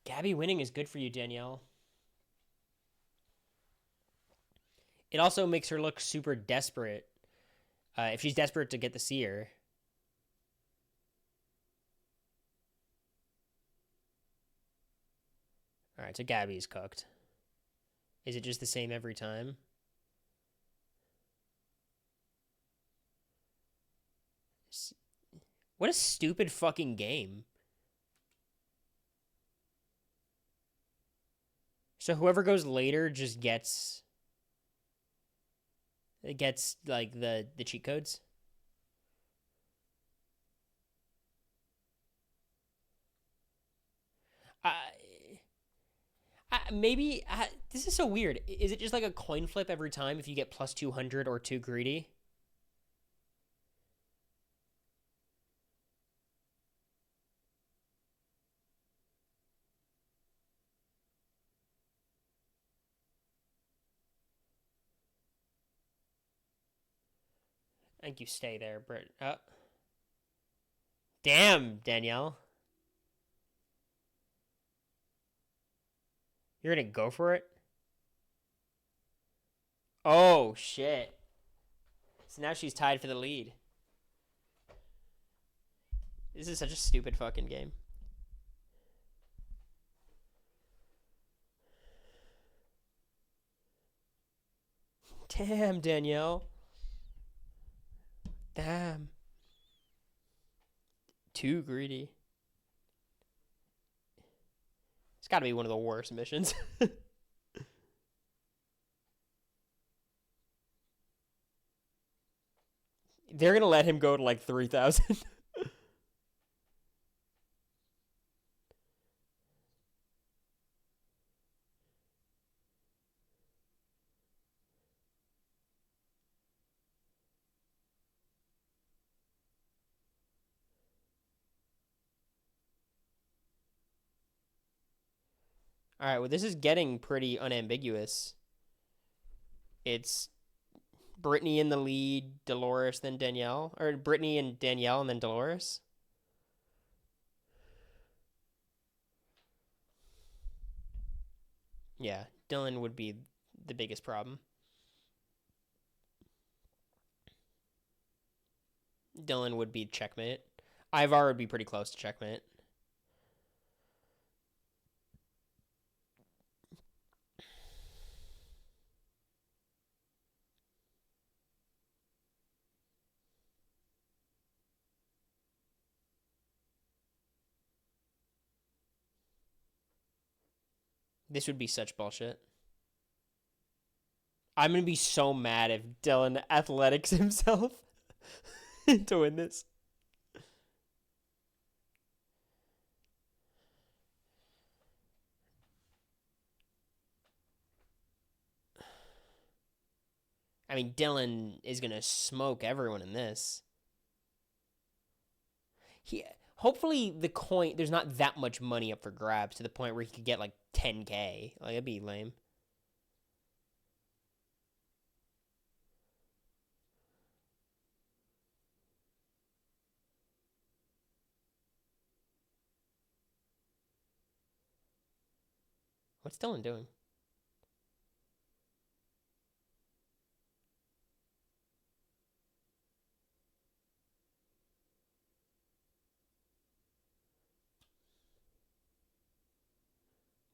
Gabby winning is good for you, Danielle. It also makes her look super desperate. If she's desperate to get the seer. All right, so Gabby's cooked. Is it just the same every time? What a stupid fucking game. So whoever goes later just gets like the cheat codes. Maybe this is so weird. Is it just like a coin flip every time if you get plus 200 or too greedy? I think you stay there, Britt. Damn, Danielle. You're gonna go for it? Oh, shit. So now she's tied for the lead. This is such a stupid fucking game. Damn, Danielle. Damn. Too greedy. It's gotta be one of the worst missions. They're gonna let him go to like 3,000. All right, well, this is getting pretty unambiguous. It's Brittany in the lead, Dolores, then Danielle. Or Brittany and Danielle, and then Dolores. Yeah, Dylan would be the biggest problem. Dylan would be checkmate. Ivar would be pretty close to checkmate. This would be such bullshit. I'm gonna be so mad if Dylan athletics himself to win this. I mean, Dylan is gonna smoke everyone in this. He hopefully the coin there's not that much money up for grabs to the point where he could get like 10K. Like that'd be lame. What's Dylan doing?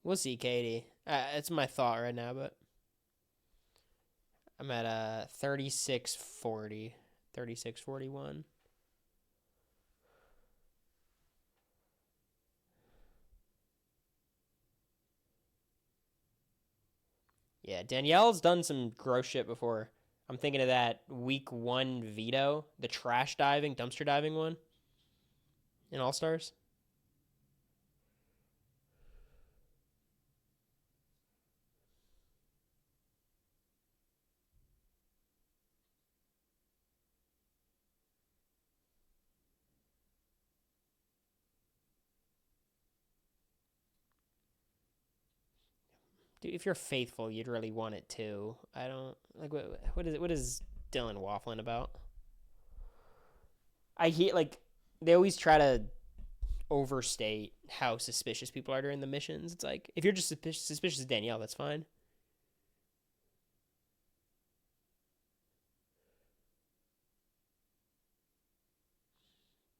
We'll see, Katie. It's my thought right now, but I'm at 3640, 3641. Yeah, Danielle's done some gross shit before. I'm thinking of that week 1 veto, the trash diving, dumpster diving one in All Stars. Dude, if you're faithful, you'd really want it too. I don't like what is Dylan waffling about? I hear like they always try to overstate how suspicious people are during the missions. It's like if you're just suspicious of Danielle, that's fine.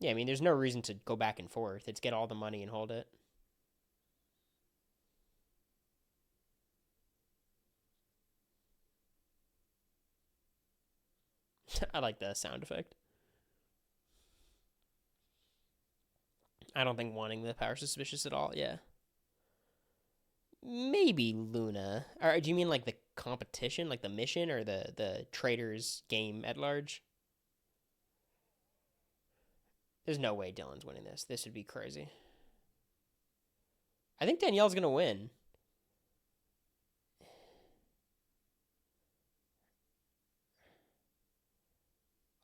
Yeah, I mean, there's no reason to go back and forth. It's get all the money and hold it. I like the sound effect. I don't think wanting the power suspicious at all. Yeah. Maybe Luna. Or do you mean like the competition, like the mission, or the Traitors game at large? There's no way Dylan's winning this. This would be crazy. I think Danielle's gonna win.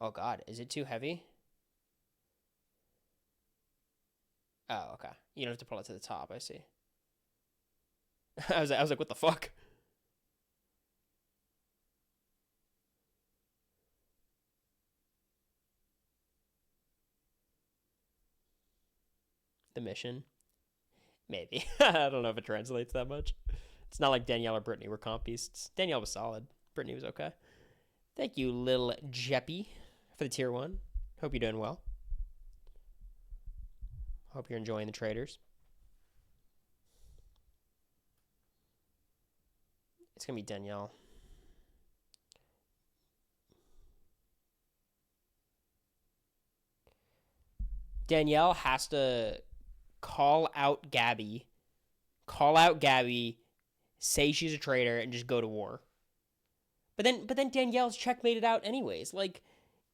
Oh God, is it too heavy? Oh, okay. You don't have to pull it to the top. I see. I was like, what the fuck? The mission, maybe. I don't know if it translates that much. It's not like Danielle or Brittany were comp beasts. Danielle was solid. Brittany was okay. Thank you, Lil Jeppy, for the tier 1. Hope you're doing well. Hope you're enjoying the Traitors. It's going to be Danielle. Danielle has to call out Gabby, say she's a traitor, and just go to war. But then Danielle's checkmated out anyways. Like,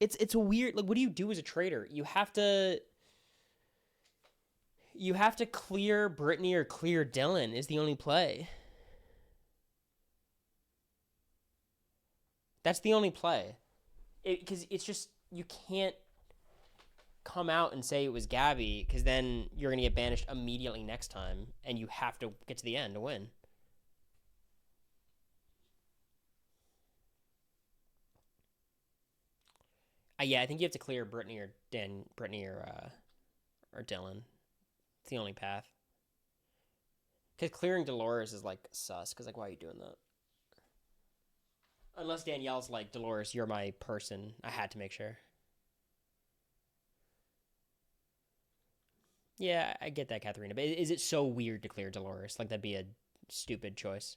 it's a weird. Like, what do you do as a traitor? You have to clear Brittany or clear Dylan is the only play. That's the only play. Because it's just you can't come out and say it was Gabby because then you're gonna get banished immediately next time, and you have to get to the end to win. Yeah, I think you have to clear Brittany or Dylan. It's the only path. Because clearing Dolores is like sus. Because like, why are you doing that? Unless Danielle's like, Dolores, you're my person. I had to make sure. Yeah, I get that, Katharina. But is it so weird to clear Dolores? Like that'd be a stupid choice.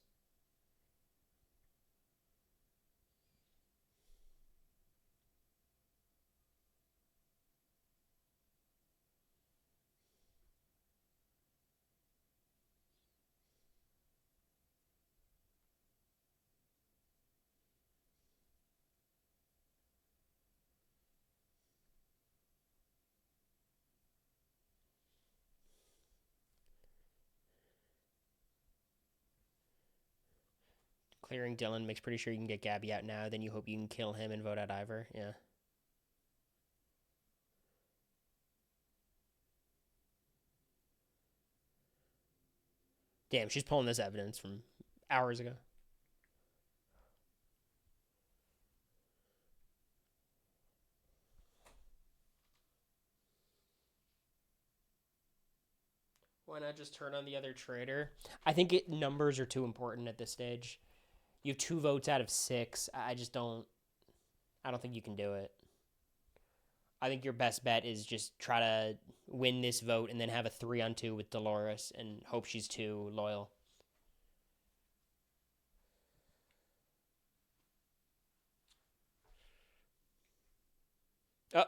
Clearing Dylan makes pretty sure you can get Gabby out now. Then you hope you can kill him and vote out Ivor. Yeah. Damn, she's pulling this evidence from hours ago. Why not just turn on the other traitor? I think numbers are too important at this stage. You have 2 votes out of 6. I just don't. I don't think you can do it. I think your best bet is just try to win this vote and then have a 3-on-2 with Dolores and hope she's too loyal. Oh,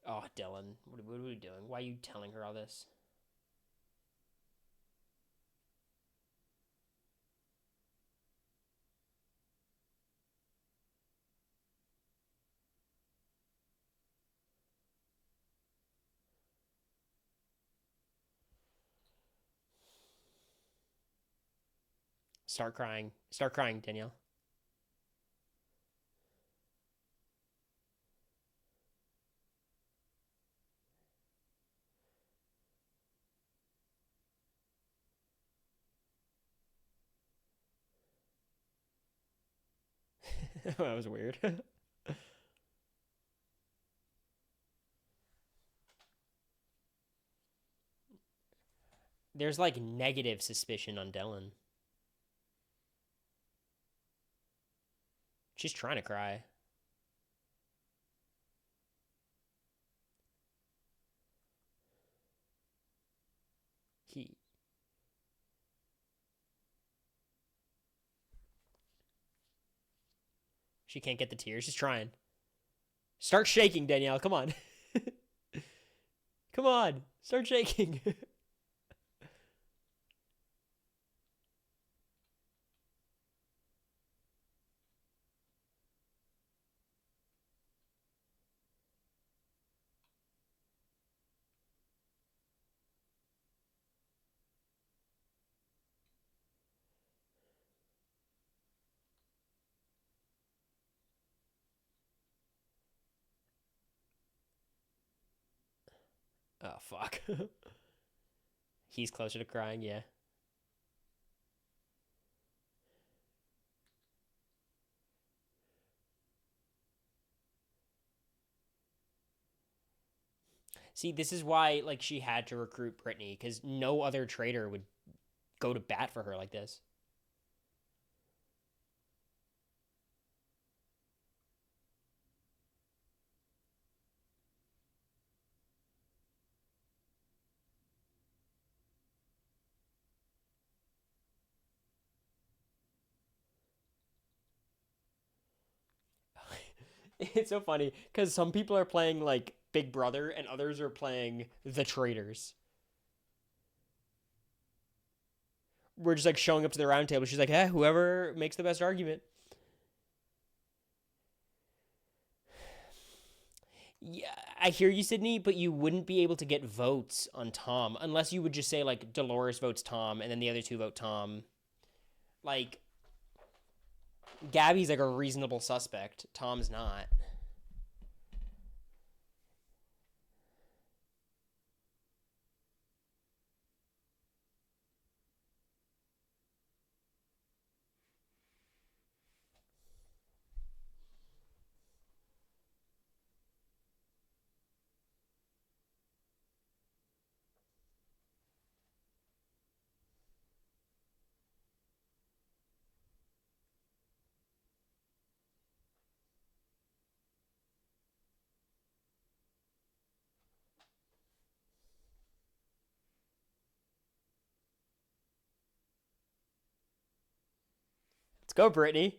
oh, Dylan, what are we doing? Why are you telling her all this? Start crying. Start crying, Danielle. That was weird. There's like negative suspicion on Dylan. She's trying to cry. He. She can't get the tears. She's trying. Start shaking, Danielle. Come on. Come on. Start shaking. Oh, fuck. He's closer to crying, yeah. See, this is why like she had to recruit Brittany because no other traitor would go to bat for her like this. It's so funny because some people are playing like Big Brother and others are playing the Traitors. We're just like showing up to the round table. She's like, "Eh, whoever makes the best argument." Yeah, I hear you, Sydney, but you wouldn't be able to get votes on Tom unless you would just say like Dolores votes Tom and then the other two vote Tom. Like Gabby's like a reasonable suspect. Tom's not. Let's go, Brittany.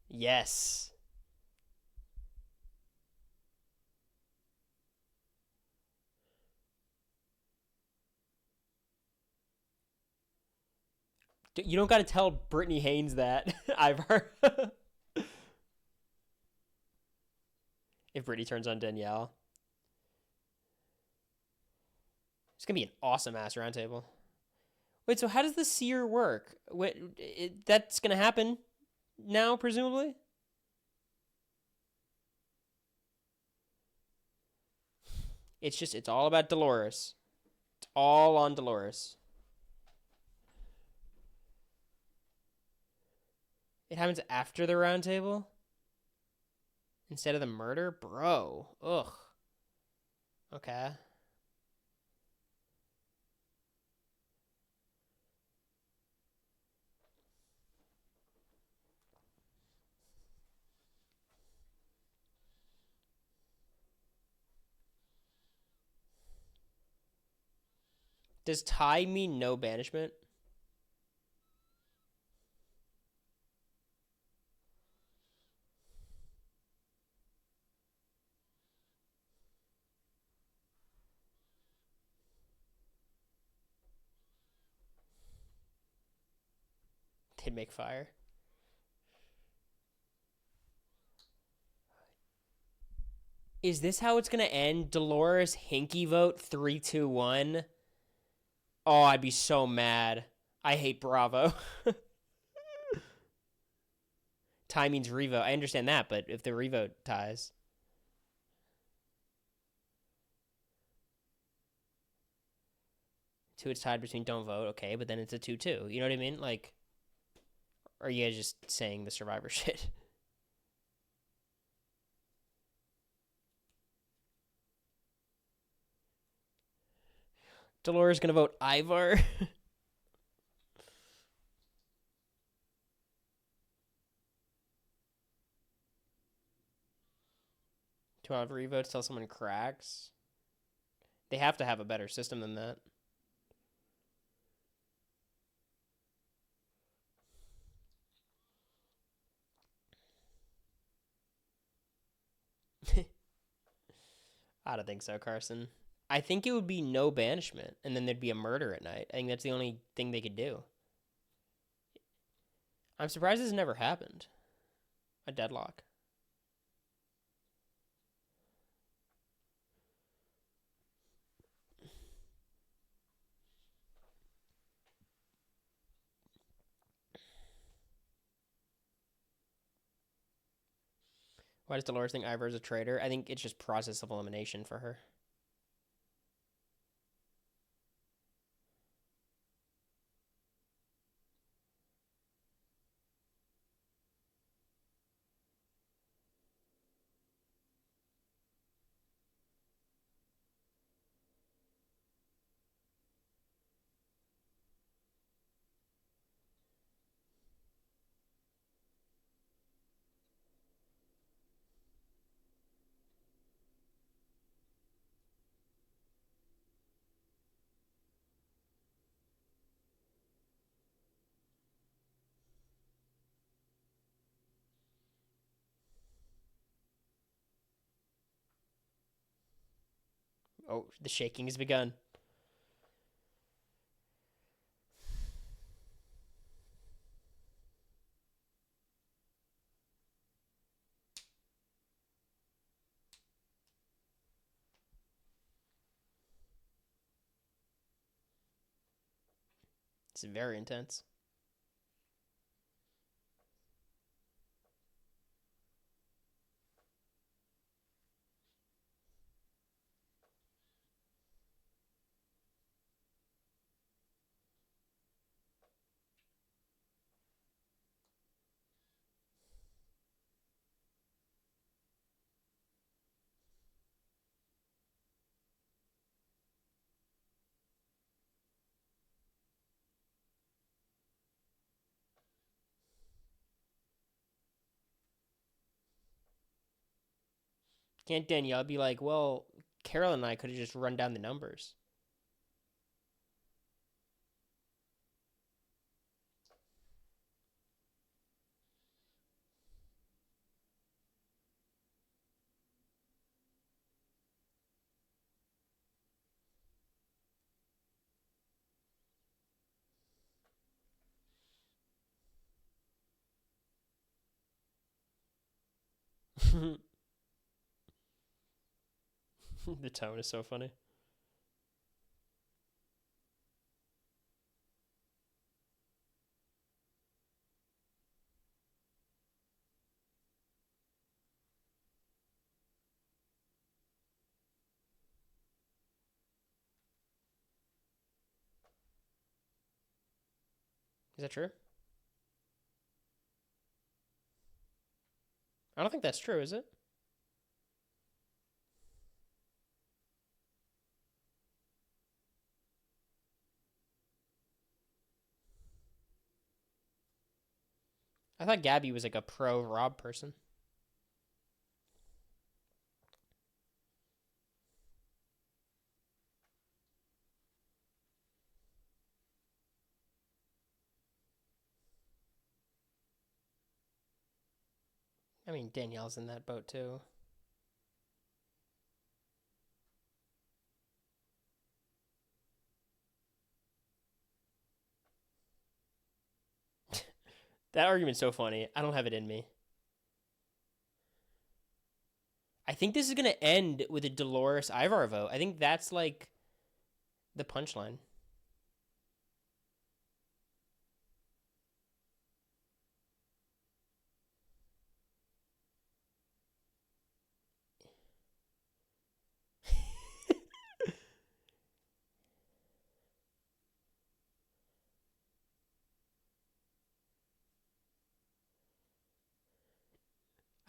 Yes. You don't got to tell Brittany Haynes that, Ivar. If Brittany turns on Danielle, it's gonna be an awesome ass roundtable. Wait, so how does the seer work? That's gonna happen now, presumably. It's all about Dolores. It's all on Dolores. It happens after the roundtable instead of the murder, bro. Ugh. Okay. Does tie mean no banishment? They'd make fire. Is this how it's gonna end? Dolores Hinky vote 3-2-1. Oh, I'd be so mad. I hate Bravo. Tie means revote. I understand that, but if the revote ties. Two, it's tied between don't vote, okay, but then it's a 2-2. You know what I mean? Like, Or are you guys just saying the Survivor shit? Dolores gonna vote Ivar. 12 revotes till someone cracks. They have to have a better system than that. I don't think so, Carson. I think it would be no banishment, and then there'd be a murder at night. I think that's the only thing they could do. I'm surprised this never happened. A deadlock. Why does Dolores think Ivar's a traitor? I think it's just process of elimination for her. Oh, the shaking has begun. It's very intense. Can't Danielle be like, well, Carol and I could have just run down the numbers? The tone is so funny. Is that true? I don't think that's true, is it? I thought Gabby was like a pro Rob person. I mean, Danielle's in that boat too. That argument's so funny. I don't have it in me. I think this is going to end with a Dolores Ivar vote. I think that's like the punchline.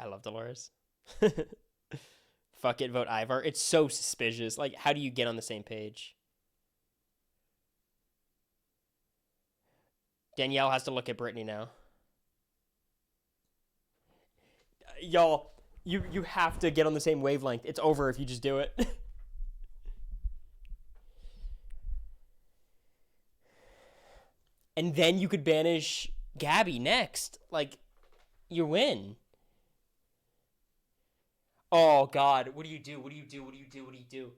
love Dolores. Fuck it, vote Ivar. It's so suspicious. Like, how do you get on the same page? Danielle has to look at Brittany now. Y'all, you have to get on the same wavelength. It's over if you just do it. And then you could banish Gabby next. Like, you win. Oh God, what do you do? What do you do? What do you do? What do you do?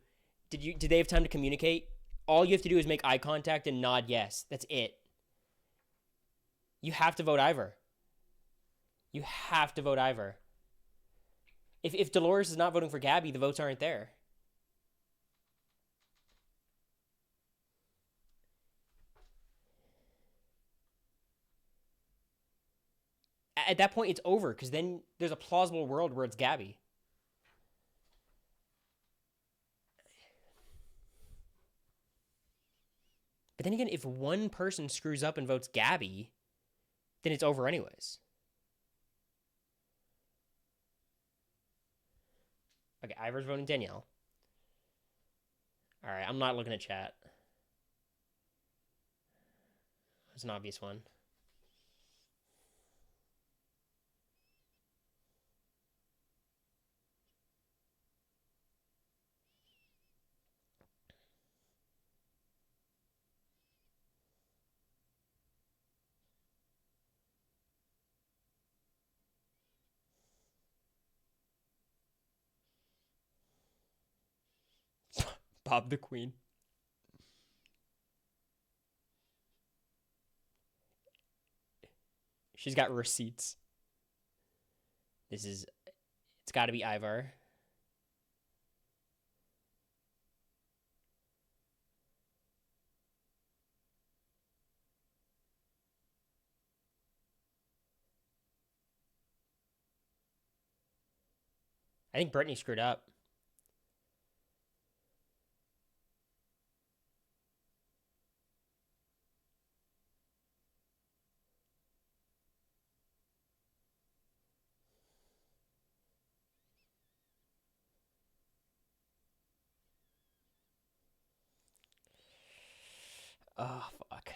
Did they have time to communicate? All you have to do is make eye contact and nod yes. That's it. You have to vote Ivar. You have to vote Ivar. If Dolores is not voting for Gabby, the votes aren't there. At that point, it's over, because then there's a plausible world where it's Gabby. But then again, if one person screws up and votes Gabby, then it's over anyways. Okay, Ivar's voting Danielle. All right, I'm not looking at chat. It's an obvious one. Bob the Queen. She's got receipts. It's got to be Ivar. I think Brittany screwed up. Oh, fuck.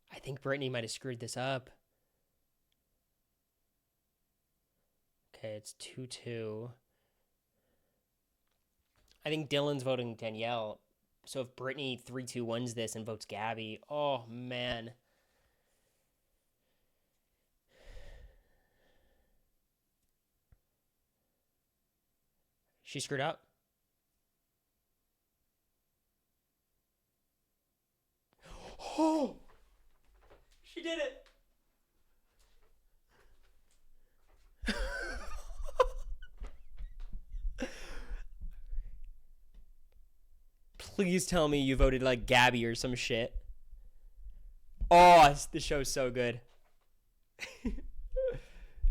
I think Brittany might have screwed this up. Okay, it's 2-2. I think Dylan's voting Danielle. So if Brittany 3-2 wins this and votes Gabby, oh, man. She screwed up. Oh! She did it! Please tell me you voted like Gabby or some shit. Oh, this show's so good.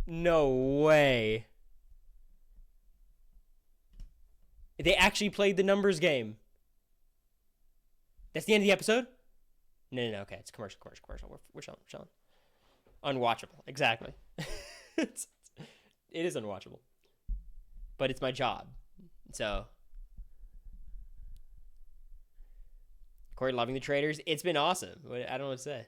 No way. They actually played the numbers game. That's the end of the episode? No. Okay, it's commercial. We're chilling. Unwatchable. Exactly. It is unwatchable. But it's my job. So. Cory loving the Traitors. It's been awesome. I don't know what to say.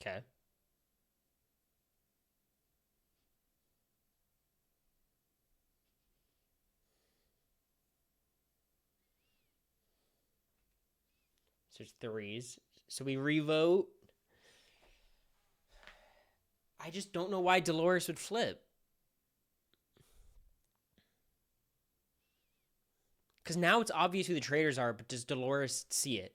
Okay. So it's threes. So we revote. I just don't know why Dolores would flip. Because now it's obvious who the traitors are, but does Dolores see it?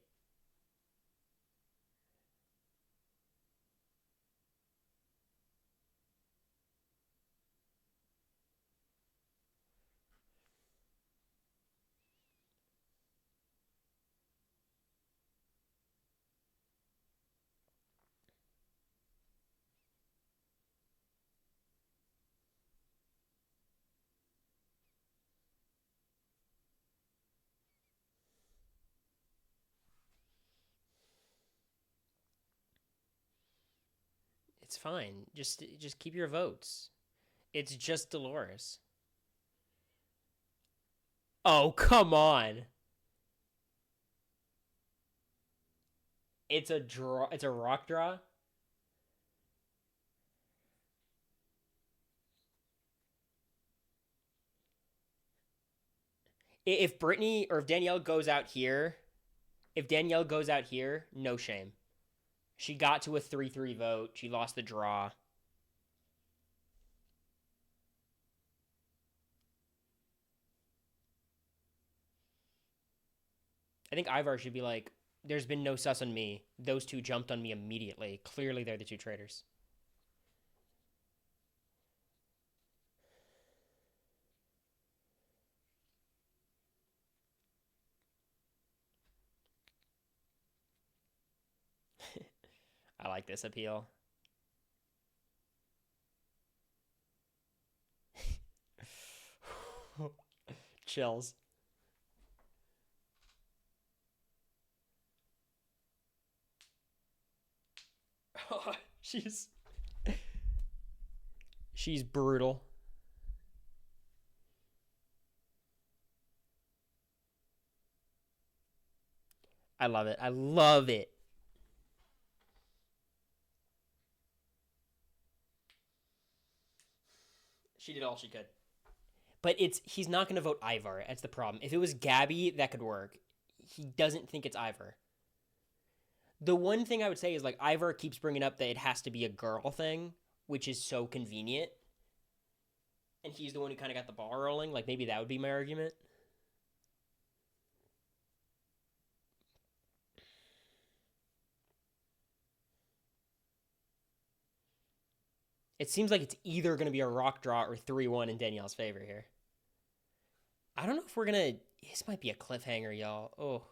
It's fine. Just keep your votes. It's just Dolores. Oh, come on. It's a draw. It's a rock draw. If Brittany or if Danielle goes out here, no shame. She got to a 3-3 vote. She lost the draw. I think Ivar should be like, there's been no sus on me. Those two jumped on me immediately. Clearly, they're the two traitors. I like this appeal. Chills. she's she's brutal. I love it. I love it. She did all she could. But he's not going to vote Ivar. That's the problem. If it was Gabby, that could work. He doesn't think it's Ivar. The one thing I would say is like Ivar keeps bringing up that it has to be a girl thing, which is so convenient. And he's the one who kind of got the ball rolling. Like maybe that would be my argument. It seems like it's either going to be a rock draw or 3-1 in Danielle's favor here. I don't know if we're going to... This might be a cliffhanger, y'all. Oh.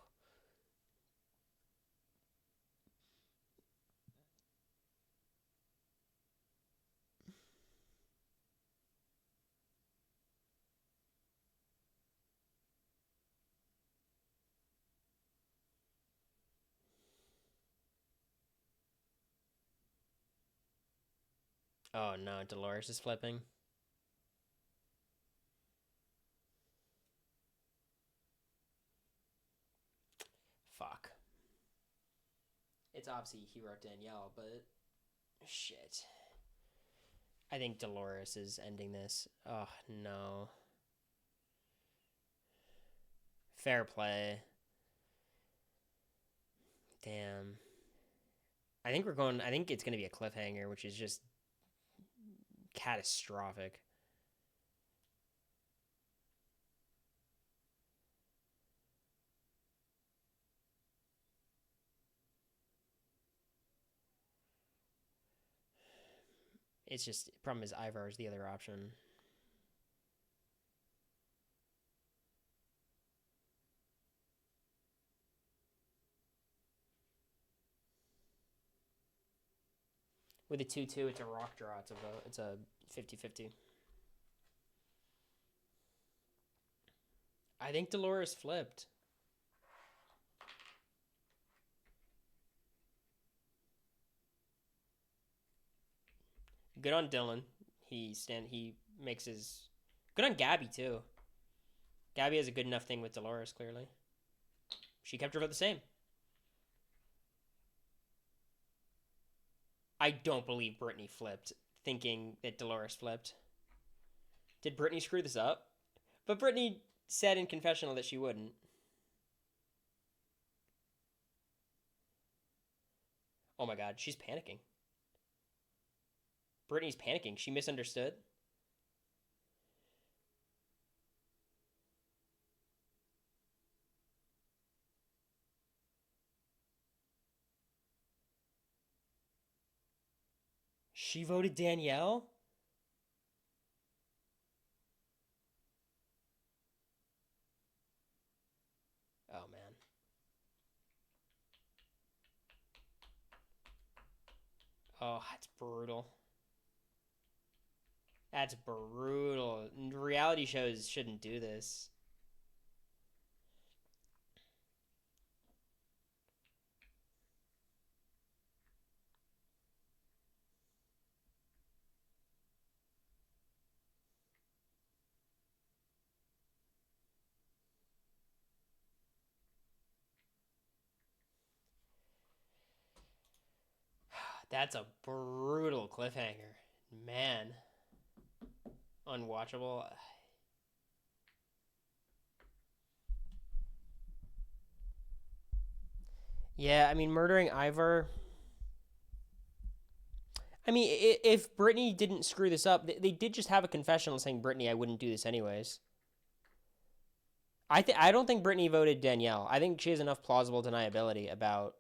Oh, no. Dolores is flipping. Fuck. It's obviously he wrote Danielle, but... Shit. I think Dolores is ending this. Oh, no. Fair play. Damn. I think it's going to be a cliffhanger, which is just catastrophic. It's just, problem is Ivar is the other option. With a 2-2, it's a rock draw. It's a vote. It's a 50-50. I think Dolores flipped. Good on Dylan. He makes his... Good on Gabby, too. Gabby has a good enough thing with Dolores, clearly. She kept her vote the same. I don't believe Brittany flipped, thinking that Dolores flipped. Did Brittany screw this up? But Brittany said in confessional that she wouldn't. Oh my god, she's panicking. Brittany's panicking. She misunderstood. She voted Danielle? Oh, man. Oh, that's brutal. That's brutal. Reality shows shouldn't do this. That's a brutal cliffhanger. Man. Unwatchable. Yeah, I mean, murdering Ivor. I mean, if Brittany didn't screw this up, they did just have a confessional saying, Brittany, I wouldn't do this anyways. I don't think Brittany voted Danielle. I think she has enough plausible deniability about.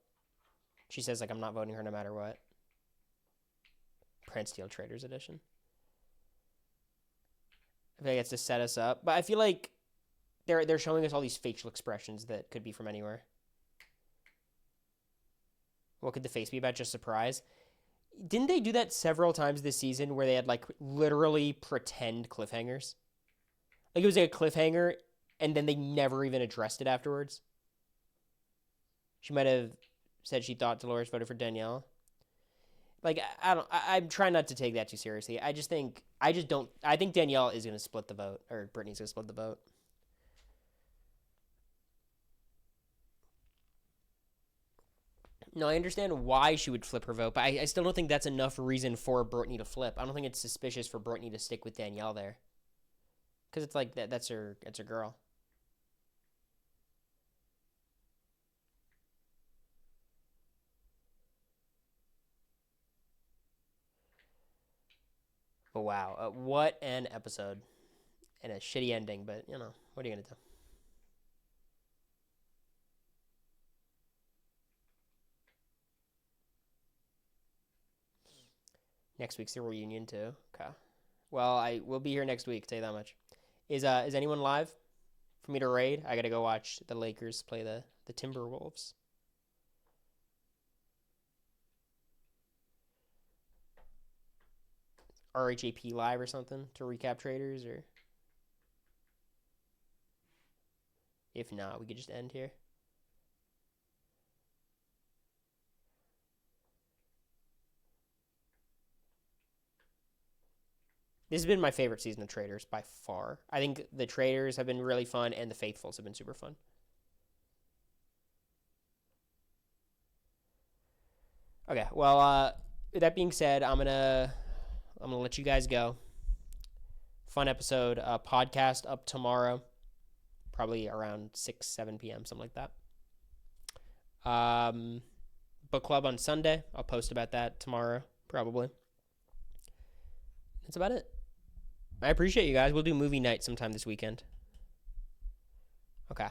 She says like I'm not voting her no matter what. Prince Steel Traitors edition. I feel like it's to set us up, but I feel like they're showing us all these facial expressions that could be from anywhere. What could the face be about? Just surprise. Didn't they do that several times this season where they had like literally pretend cliffhangers? Like it was like a cliffhanger and then they never even addressed it afterwards. She might have said she thought Dolores voted for Danielle. Like I'm trying not to take that too seriously. I think Danielle is gonna split the vote, or Brittany's gonna split the vote. No, I understand why she would flip her vote, but I still don't think that's enough reason for Brittany to flip. I don't think it's suspicious for Brittany to stick with Danielle there, because it's like that's her girl. But wow, what an episode, and a shitty ending. But you know, what are you gonna do? Next week's the reunion too. Okay. Well, I will be here next week. Tell you that much. Is anyone live for me to raid? I gotta go watch the Lakers play the Timberwolves. RHAP live or something to recap Traitors, or if not, we could just end here. This has been my favorite season of Traitors by far. I think the Traitors have been really fun, and the Faithfuls have been super fun. Okay, well, with that being said, I'm gonna let you guys go. Fun episode. Podcast up tomorrow, probably around 6-7 p.m. something like that. Book club on Sunday. I'll post about that tomorrow, probably. That's about it. I appreciate you guys. We'll do movie night sometime this weekend. Okay.